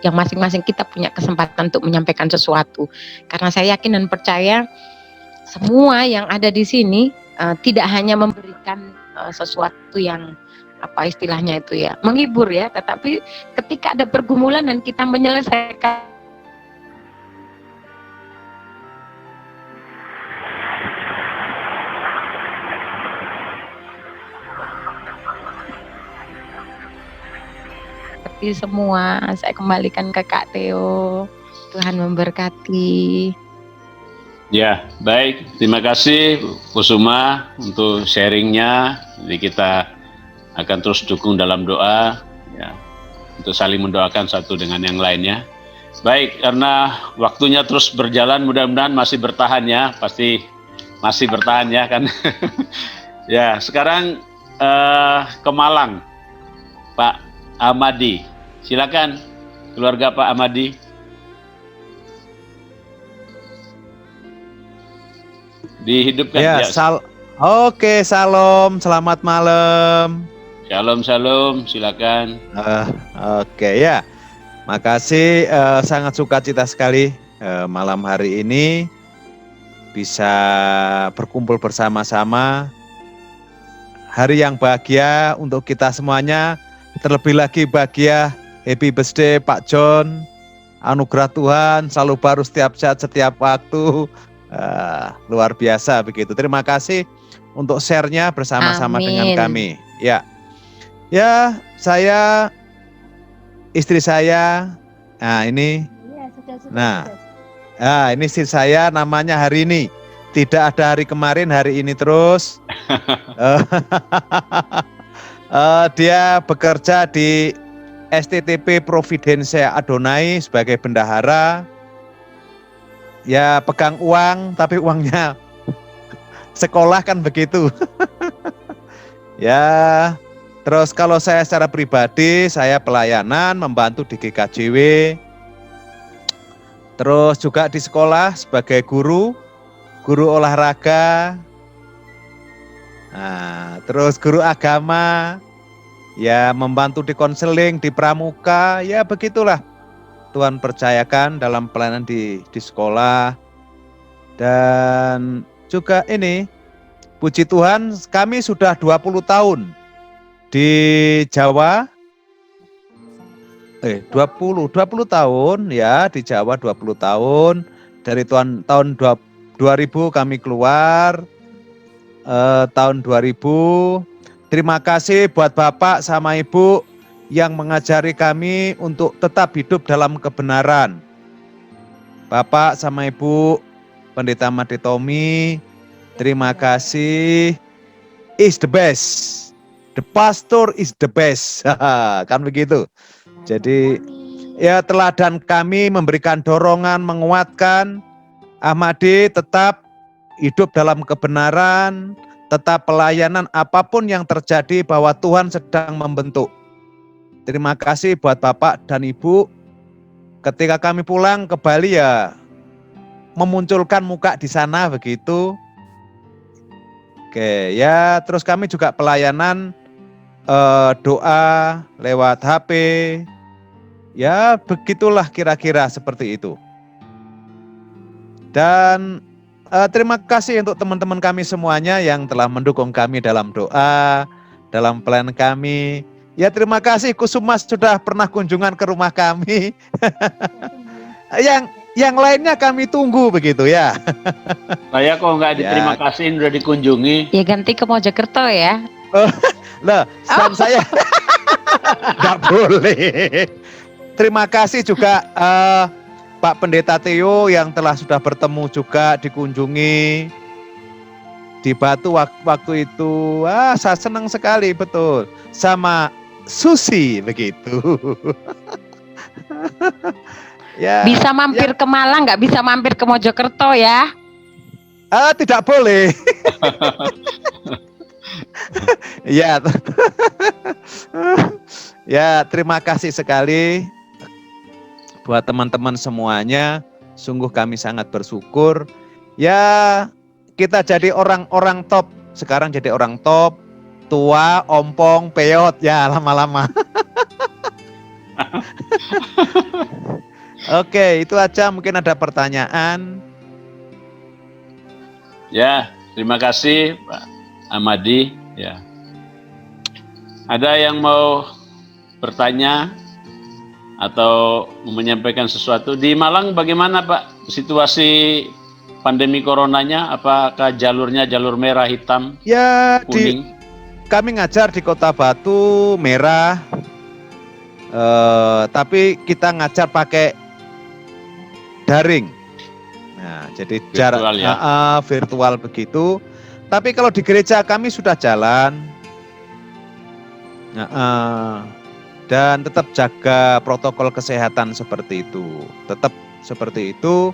masing-masing kita punya kesempatan untuk menyampaikan sesuatu. Karena saya yakin dan percaya semua yang ada di sini tidak hanya memberikan sesuatu yang apa istilahnya itu ya, menghibur ya, tetapi ketika ada pergumulan dan kita menyelesaikan semua, saya kembalikan ke Kak Theo. Tuhan memberkati. Ya, baik. Terima kasih Bu Suma untuk sharingnya. Jadi kita akan terus dukung dalam doa, ya, untuk saling mendoakan satu dengan yang lainnya. Baik, karena waktunya terus berjalan, mudah-mudahan masih bertahan ya, pasti masih bertahan ya kan. Ya, sekarang ke Malang, Pak Amadi, silakan keluarga Pak Amadi. Dihidupkan ya. Oke, salam, selamat malam. Shalom, silakan. Oke ya, makasih, sangat sukacita sekali malam hari ini bisa berkumpul bersama-sama. Hari yang bahagia untuk kita semuanya. Terlebih lagi bahagia, happy birthday Pak John, anugerah Tuhan selalu baru setiap saat, setiap waktu, luar biasa begitu. Terima kasih untuk share-nya bersama-sama dengan kami. Ya, saya, istri saya, nah ini, ini istri saya namanya hari ini. Tidak ada hari kemarin, hari ini terus. Dia bekerja di STTP Providensia Adonai sebagai bendahara. Ya pegang uang, tapi uangnya sekolah kan begitu. Ya, terus kalau saya secara pribadi, saya pelayanan, membantu di GKJW. Terus juga di sekolah sebagai guru olahraga. Nah, terus guru agama, ya membantu di konseling, di pramuka, ya begitulah. Tuhan percayakan dalam pelayanan di sekolah. Dan juga ini, puji Tuhan kami sudah 20 tahun di Jawa. 20 tahun ya di Jawa, 20 tahun. Dari tahun 2000 kami keluar. Tahun 2000. Terima kasih buat Bapak sama Ibu yang mengajari kami untuk tetap hidup dalam kebenaran. Bapak sama Ibu Pendeta Made Tommy, terima kasih. Is the best. The pastor is the best. Kan begitu. Jadi ya teladan kami memberikan dorongan, menguatkan Ahmadi tetap hidup dalam kebenaran, tetap pelayanan apapun yang terjadi bahwa Tuhan sedang membentuk. Terima kasih buat Bapak dan Ibu. Ketika kami pulang ke Bali ya memunculkan muka di sana begitu. Oke, ya terus kami juga pelayanan doa lewat HP. Ya begitulah kira-kira seperti itu. Dan terima kasih untuk teman-teman kami semuanya yang telah mendukung kami dalam doa, dalam pelayanan kami. Ya terima kasih Kusuma sudah pernah kunjungan ke rumah kami. Yang lainnya kami tunggu begitu ya. Saya kok nggak diterima kasih udah dikunjungi. Ya ganti ke Mojokerto ya. Lah, saya nggak boleh. Terima kasih juga Pak Pendeta Theo yang telah sudah bertemu juga dikunjungi di Batu waktu itu. Saya senang sekali betul sama Susi begitu. Ya, bisa mampir ke Malang, nggak bisa mampir ke Mojokerto ya? Tidak boleh. Ya, ya terima kasih sekali buat teman-teman semuanya. Sungguh kami sangat bersyukur. Ya kita jadi orang-orang top. Sekarang jadi orang top. Tua, ompong, peot ya lama-lama. Oke, itu aja. Mungkin ada pertanyaan. Ya, terima kasih Pak Ahmadi. Ya, ada yang mau bertanya atau menyampaikan sesuatu di Malang? Bagaimana Pak situasi pandemi coronanya? Apakah jalurnya jalur merah, hitam, ya, kuning? Kami ngajar di Kota Batu merah, tapi kita ngajar pakai daring. Nah, jadi jarak virtual begitu. Tapi kalau di gereja kami sudah jalan, dan tetap jaga protokol kesehatan seperti itu, tetap seperti itu.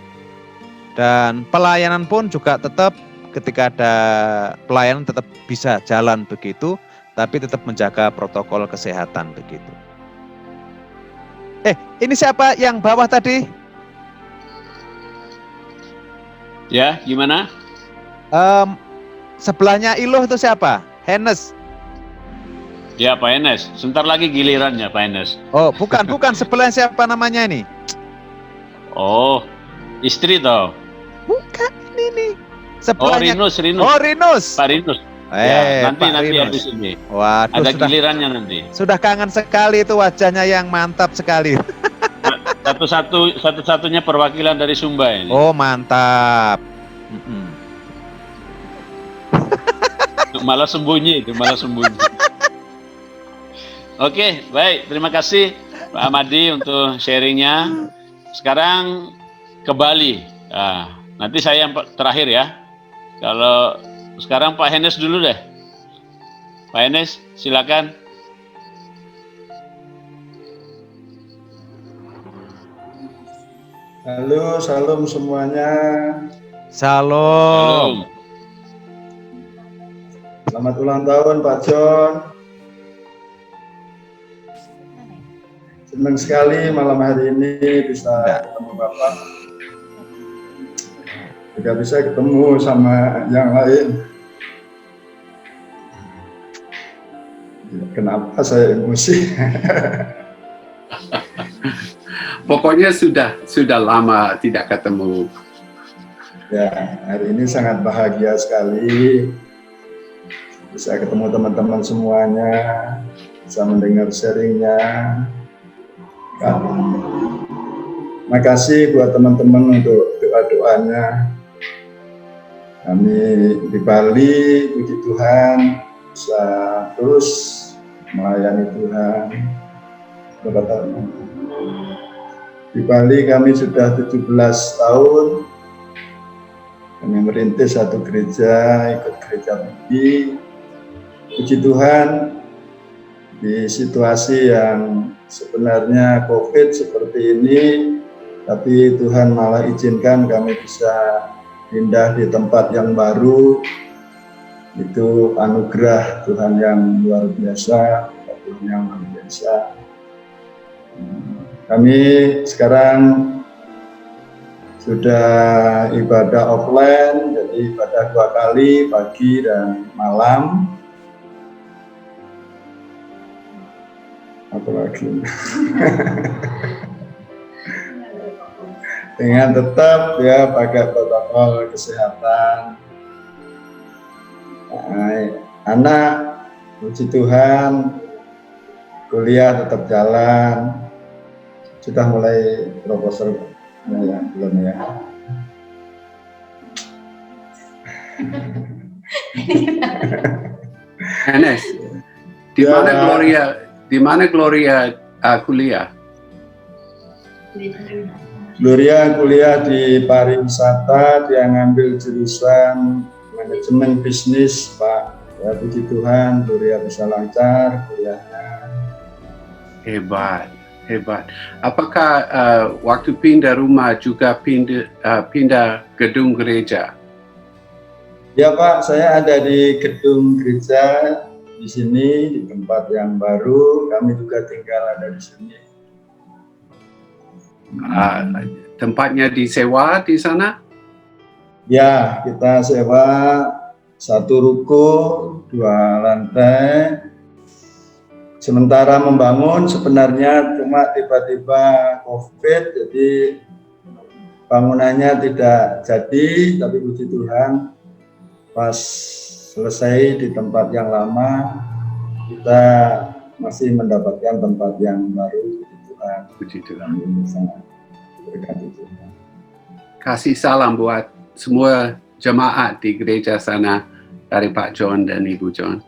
Dan pelayanan pun juga tetap ketika ada pelayanan tetap bisa jalan begitu, tapi tetap menjaga protokol kesehatan begitu. Ini siapa yang bawah tadi? Ya, gimana? Sebelahnya Iluh itu siapa? Henes. Ya Pak Enes, sebentar lagi gilirannya Pak Enes. Oh bukan sebelah siapa namanya ini? Oh, istri toh? Bukan ini. Sebelahnya. Oh Rinus. Oh Rinus. Pak Rinus. Ya, nanti Rinus. di sini. Waduh, ada gilirannya nanti. Sudah kangen sekali itu wajahnya yang mantap sekali. Satu-satunya perwakilan dari Sumba ini. Oh mantap. Malah sembunyi itu, malah sembunyi. Oke, baik. Terima kasih Pak Ahmadi untuk sharingnya. Sekarang ke Bali. Nah, nanti saya yang terakhir ya. Kalau sekarang Pak Henes dulu deh. Pak Henes, silakan. Halo, salam semuanya. Salam. Selamat ulang tahun Pak John. Senang sekali malam hari ini bisa ketemu Bapak. Tidak bisa ketemu sama yang lain. Kenapa saya emosi? Pokoknya sudah lama tidak ketemu. Ya, hari ini sangat bahagia sekali bisa ketemu teman-teman semuanya, bisa mendengar sharingnya. Makasih buat teman-teman untuk doa-doanya. Kami di Bali, puji Tuhan, bisa terus melayani Tuhan. Di Bali kami sudah 17 tahun. Kami merintis satu gereja, ikut gereja Bali. Puji Tuhan, di situasi yang sebenarnya COVID seperti ini, tapi Tuhan malah izinkan kami bisa pindah di tempat yang baru. Itu anugerah Tuhan yang luar biasa, Tuhan yang luar biasa. Kami sekarang sudah ibadah offline, jadi ibadah 2 kali, pagi dan malam. Apa lagi? Dengan tetap ya pakai protokol kesehatan. Anak, puji Tuhan, kuliah tetap jalan. Sudah mulai proposal ya, belum ya? Enes, di mana Gloria kuliah? Gloria kuliah di pariwisata, dia ngambil jurusan manajemen bisnis, Pak. Ya, puji Tuhan, Gloria bisa lancar kuliahnya. Hebat. Apakah waktu pindah rumah juga pindah gedung gereja? Ya Pak, saya ada di gedung gereja di sini, di tempat yang baru. Kami juga tinggal ada di sini. Tempatnya disewa di sana? Ya, kita sewa 1 ruko, 2 lantai. Sementara membangun sebenarnya cuma tiba-tiba COVID, jadi bangunannya tidak jadi, tapi puji Tuhan pas selesai di tempat yang lama, kita masih mendapatkan tempat yang baru. Puji Tuhan. Sangat berkati Tuhan. Kasih salam buat semua jemaat di gereja sana dari Pak John dan Ibu John.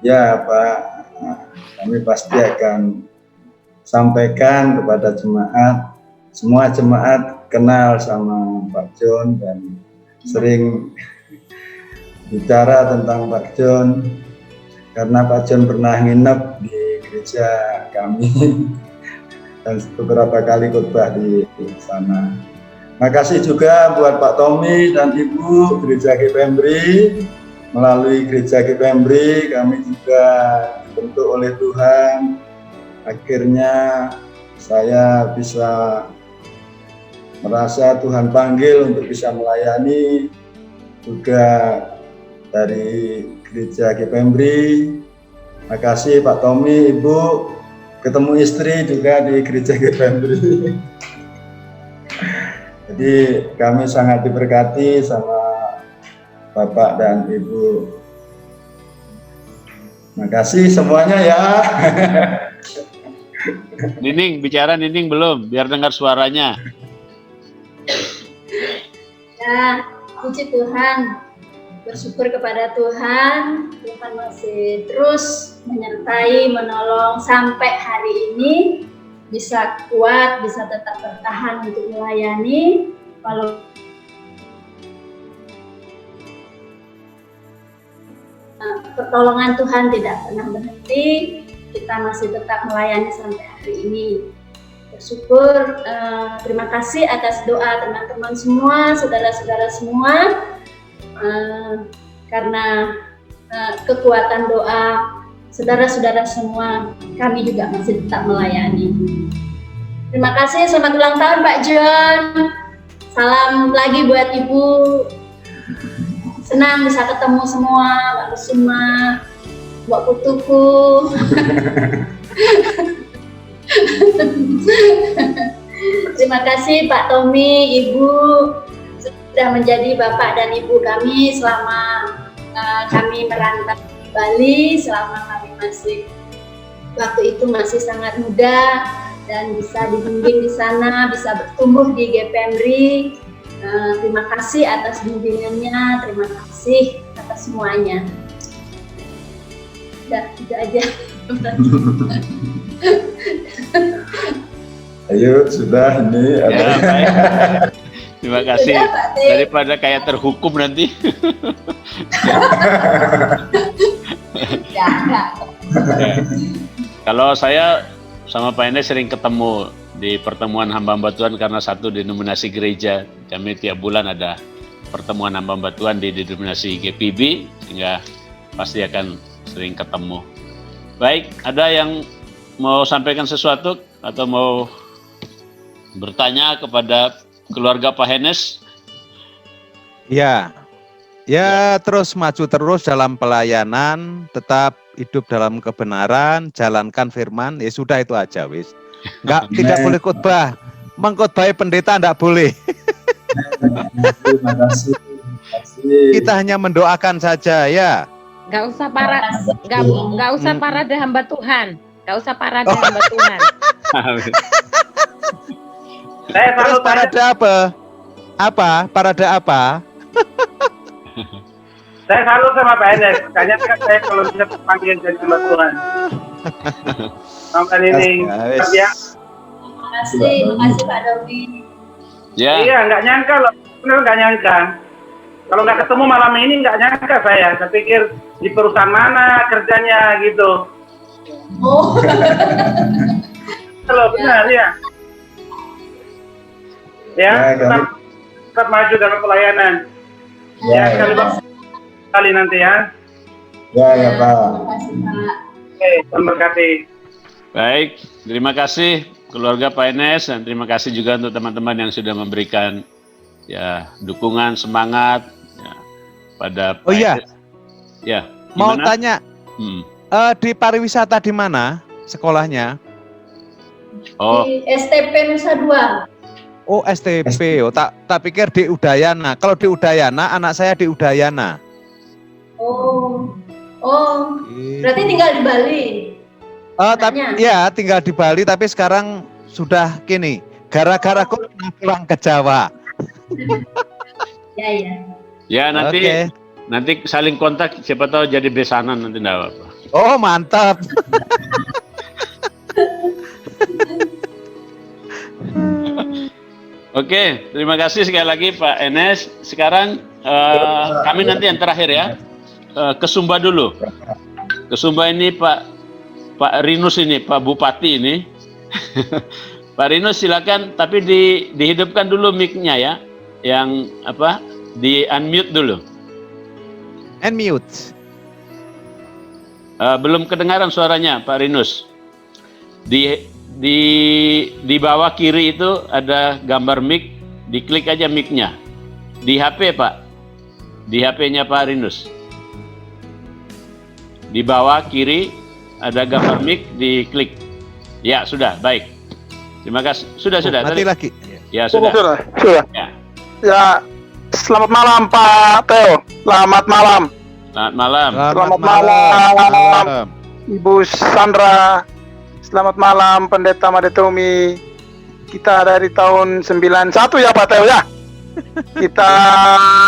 Ya Pak, kami pasti akan sampaikan kepada jemaat. Semua jemaat kenal sama Pak John dan sering bicara tentang Pak John karena Pak John pernah nginep di gereja kami dan beberapa kali khotbah di sana. Makasih juga buat Pak Tommy dan Ibu Gereja GPMBRI. Melalui Gereja GPMBRI kami juga dibentuk oleh Tuhan. Akhirnya saya bisa merasa Tuhan panggil untuk bisa melayani juga dari Gereja GPMBRI. Makasih Pak Tommy, Ibu. Ketemu istri juga di Gereja GPMBRI. Jadi kami sangat diberkati sama Bapak dan Ibu. Makasih semuanya ya. Nining, bicara Nining belum? Biar dengar suaranya. Ya, puji Tuhan. Bersyukur kepada Tuhan. Tuhan masih terus menyertai, menolong sampai hari ini. Bisa kuat, bisa tetap bertahan untuk melayani, walau pertolongan Tuhan tidak pernah berhenti, kita masih tetap melayani sampai hari ini. Bersyukur, terima kasih atas doa teman-teman semua, saudara-saudara semua, karena kekuatan doa saudara-saudara semua, kami juga masih tetap melayani. Terima kasih, selamat ulang tahun Pak John. Salam lagi buat Ibu. Senang bisa ketemu semua, Mbak Kusuma, Mbak Putuku. Terima kasih Pak Tommy, Ibu sudah menjadi Bapak dan Ibu kami selama kami merantau di Bali, selama kami waktu itu masih sangat muda dan bisa dibimbing di sana, bisa bertumbuh di GPMBRI. Terima kasih atas bimbingannya, terima kasih atas semuanya. Udah, itu aja. Ayo, sudah ini. Ya, baik. Terima kasih. Daripada kayak terhukum nanti. Ya, enggak. Ya. Kalau saya sama Pak Enes sering ketemu di pertemuan hamba-hamba Tuhan karena satu denominasi gereja. Kami tiap bulan ada pertemuan hamba-hamba Tuhan di denominasi GPB, sehingga pasti akan sering ketemu. Baik, ada yang mau sampaikan sesuatu atau mau bertanya kepada keluarga Pak Enes? Ya, terus maju terus dalam pelayanan, tetap hidup dalam kebenaran, jalankan firman, ya sudah itu aja wis. Tidak boleh khotbah, mengkhotbahi pendeta enggak boleh. Terima kasih. Kita hanya mendoakan saja ya. Nggak usah parade hamba Tuhan, nggak usah parade hamba Tuhan. Terus parade apa? Parade apa? Saya salut sama Pak Enes, makanya kan saya kalau bisa panggil jadi hamba Tuhan. Sampai ini, ya. Terima kasih Pak Domi. Ya. Iya, nggak nyangka loh, benar nggak nyangka. Kalau nggak ketemu malam ini nggak nyangka saya pikir di perusahaan mana kerjanya gitu. Oh. Kalau benar ya. Ya, tetap maju dalam pelayanan. Ya, kali nanti ya. Ya Pak. Terima kasih Pak. Oke, terima kasih. Baik, terima kasih keluarga Pak Enes dan terima kasih juga untuk teman-teman yang sudah memberikan ya dukungan, semangat ya, pada Pak Enes. Ya, mau tanya di pariwisata di mana sekolahnya? Oh, di STP Nusa Dua. Oh STP, tak pikir di Udayana. Kalau di Udayana, anak saya di Udayana. Berarti tinggal di Bali. Tapi ya tinggal di Bali, tapi sekarang sudah kini gara-gara corona pulang ke Jawa. Ya nanti saling kontak, siapa tahu jadi besanan nanti enggak apa-apa. Oh mantap. Oke, terima kasih sekali lagi Pak Enes. Sekarang kami nanti yang terakhir ya, ke Sumba dulu. Ke Sumba ini Pak Rinus ini, Pak Bupati ini. Pak Rinus silakan, tapi dihidupkan dulu mic-nya ya, yang di unmute dulu. Unmute. Belum kedengaran suaranya Pak Rinus. Di bawah kiri itu ada gambar mic, diklik aja mic-nya. Di HP Pak, di HP-nya Pak Rinus. Di bawah kiri ada gambar mic, diklik. Ya sudah, baik. Terima kasih. Sudah. Mati lagi. Ya sudah. Sudah. Ya, selamat malam Pak Teo. Selamat malam. Selamat malam. Ibu Sandra. Selamat malam Pendeta Madetomi. Kita dari tahun 91 ya Pak Teo ya. Kita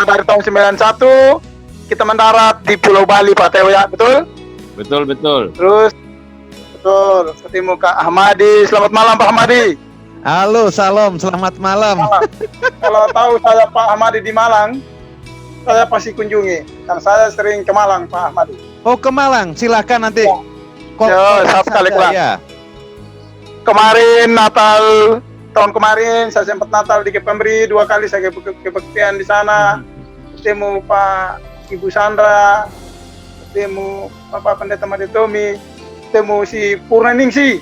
dari tahun 91 kita mendarat di Pulau Bali Pak Teo ya, betul? Betul. Terus ketemu Kak Ahmadi. Selamat malam Pak Ahmadi. Halo, salam, selamat malam. Kalau tahu saya Pak Ahmadi di Malang, saya pasti kunjungi. Karena saya sering ke Malang Pak Ahmadi. Oh ke Malang, silakan nanti. Saya sekali ya. Kemarin Natal, tahun kemarin saya sempat Natal di Kepemberi 2 kali saya kebaktian di sana. Ketemu Pak Ibu Sandra, ketemu Bapak Pendeta Madetomi, ketemu si Purnaningsi.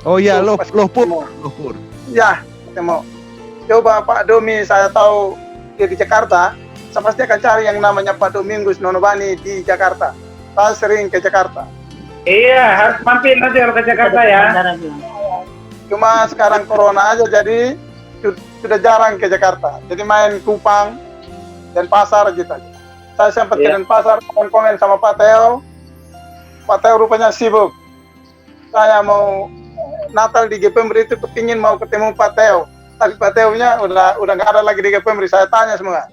Oh iya, Lohpur. Ya, ketemu. Coba Pak Domi, saya tahu dia di Jakarta, saya pasti akan cari yang namanya Pak Domingus Nonobani di Jakarta. Saya sering ke Jakarta. Iya, harus mampir nanti kalau ke Jakarta ya. Cuma sekarang corona aja, jadi sudah jarang ke Jakarta. Jadi main Kupang dan pasar gitu aja. Saya sempat ke pasar, komen sama Pak Teo. Pak Teo rupanya sibuk. Saya mau Natal di GPMRI itu kepingin mau ketemu Pak Teo. Tapi Pak Teo-nya udah nggak ada lagi di GPMRI. Saya tanya semua.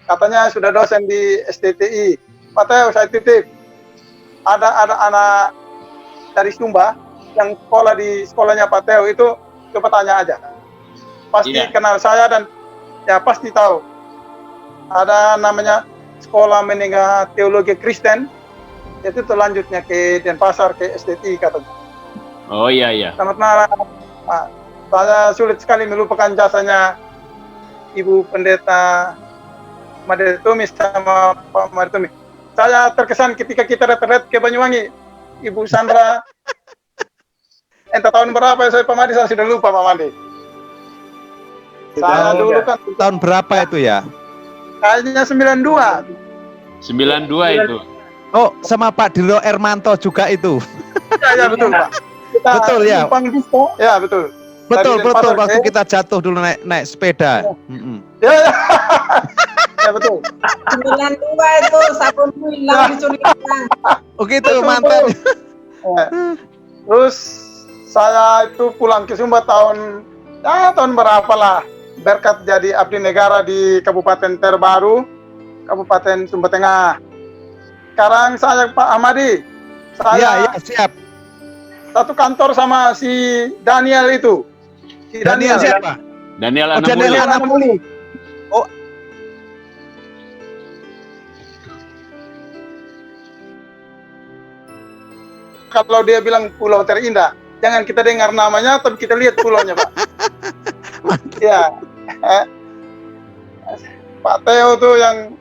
Katanya sudah dosen di STTI. Pak Teo, saya titip. Ada anak dari Sumba yang sekolah di sekolahnya Pak Teo itu, coba tanya aja. Pasti kenal saya dan ya pasti tahu. Ada namanya Sekolah Menengah Teologi Kristen Itu selanjutnya ke Denpasar, ke STI katanya. Oh iya iya. Selamat malam. Pak. Saya sulit sekali melupakan jasanya Ibu Pendeta Madetomi sama Pak Madetomi. Saya terkesan ketika kita retret ke Banyuwangi, Ibu Sandra. Entah tahun berapa saya Pak Madi, saya sudah lupa Pak Madi. Saya dulu kan tahun berapa itu ya? kayaknya 92. 92 itu. Oh, sama Pak Dilo Ermanto juga itu. Ya betul Pak. Kita betul ya. Ya betul. Betul waktu kita jatuh dulu naik sepeda. Ya. Ya betul. 92 itu sabun hilang dicuri orang. Oh gitu mantan. Ya. Terus saya itu pulang ke Sumba tahun berapa lah, berkat jadi abdi negara di Kabupaten Terbaru, Kabupaten Sumba Tengah. Sekarang saya Pak Ahmadi, saya ya, siap. Satu kantor sama si Daniel itu. Si Daniel siapa? Daniel Anamuli. Oh. Kalau dia bilang pulau terindah, jangan kita dengar namanya, tapi kita lihat pulaunya, Pak. Ya. Pak Teo tuh yang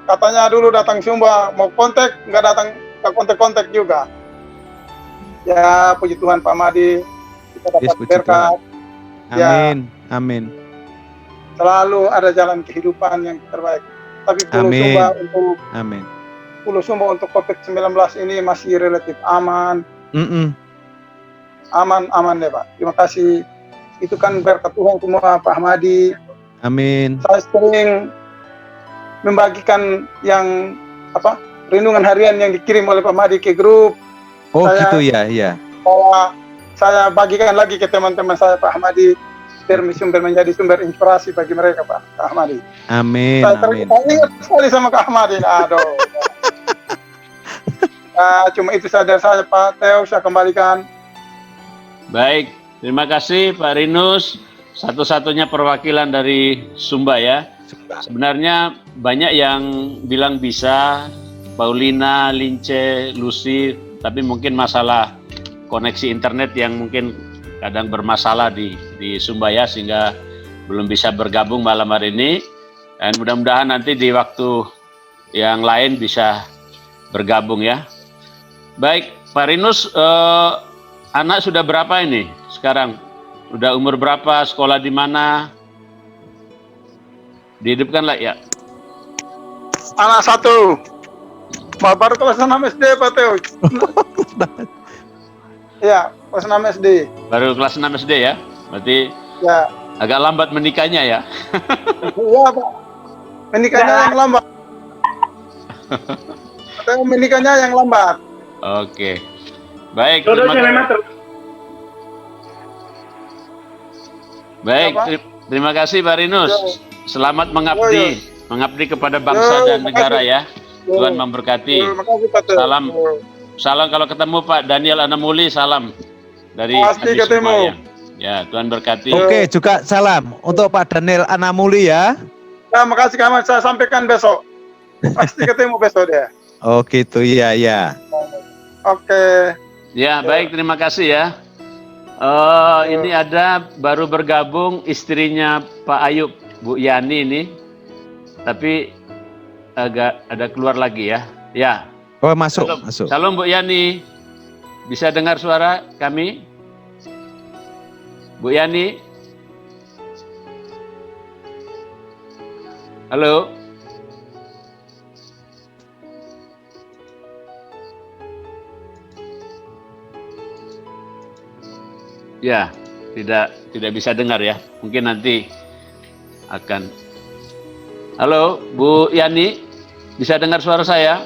katanya dulu datang Sumba, mau kontak, nggak datang, nggak kontak-kontak juga. Ya, puji Tuhan Pak Madi, kita dapat berkat. Amin, amin. Selalu ada jalan kehidupan yang terbaik. Tapi Pulau Sumba untuk COVID-19 ini masih relatif aman. Aman deh Pak. Terima kasih. Itu kan berkat Tuhan semua Pak Ahmadi. Amin. Saya sering membagikan yang renungan harian yang dikirim oleh Pak Ahmadi ke grup. Oh gitu ya, iya. Saya bagikan lagi ke teman-teman saya Pak Ahmadi, biar menjadi sumber inspirasi bagi mereka Pak Ahmadi. Amin. Saya ingat sekali sama Kak Ahmadi. Aduh. Cuma itu saja saya Pak Teo, saya kembalikan. Baik, terima kasih Pak Rinus, satu-satunya perwakilan dari Sumba ya. Sebenarnya banyak yang bilang bisa, Paulina, Lince, Lucy, tapi mungkin masalah koneksi internet yang mungkin kadang bermasalah di Sumba ya, sehingga belum bisa bergabung malam hari ini. Dan mudah-mudahan nanti di waktu yang lain bisa bergabung ya. Baik, Pak Rinus, anak sudah berapa ini sekarang? Udah umur berapa? Sekolah di mana? Dihidupkanlah ya. Anak satu. Baru kelas 6 SD Pak Teo. Ya, kelas 6 SD. Baru kelas 6 SD ya? Berarti ya. Agak lambat menikahnya ya? Iya Pak. Menikahnya yang lambat. Atau menikahnya yang lambat. Oke. Baik. Terima kasih Pak Rinus. Selamat mengabdi kepada bangsa dan negara ya. Tuhan memberkati. Salam kalau ketemu Pak Daniel Anamuli, salam dari Pasti ketemu. Ya, Tuhan berkati. Oke, juga salam untuk Pak Daniel Anamuli ya. Ya, makasih kawan, saya sampaikan besok. Pasti ketemu besok dia. Oh gitu, iya. Oke. Ya, baik, terima kasih ya. Ini ada baru bergabung istrinya Pak Ayub, Bu Yani ini. Tapi agak ada keluar lagi ya. Ya. Oh, masuk. Salam Bu Yani. Bisa dengar suara kami? Bu Yani? Halo? Ya, tidak bisa dengar ya. Mungkin nanti akan. Halo, Bu Yani, bisa dengar suara saya?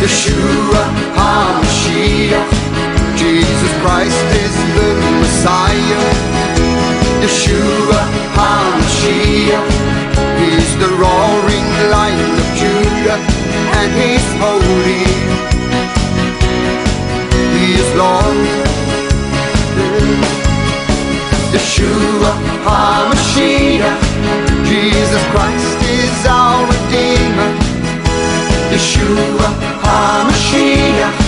Yeshua HaMashiach, Jesus Christ is the Messiah. Yeshua HaMashiach, He's the roaring Lion of Judah. He's holy. He is Lord. Yeshua HaMashiach, Jesus Christ is our Redeemer. Yeshua HaMashiach,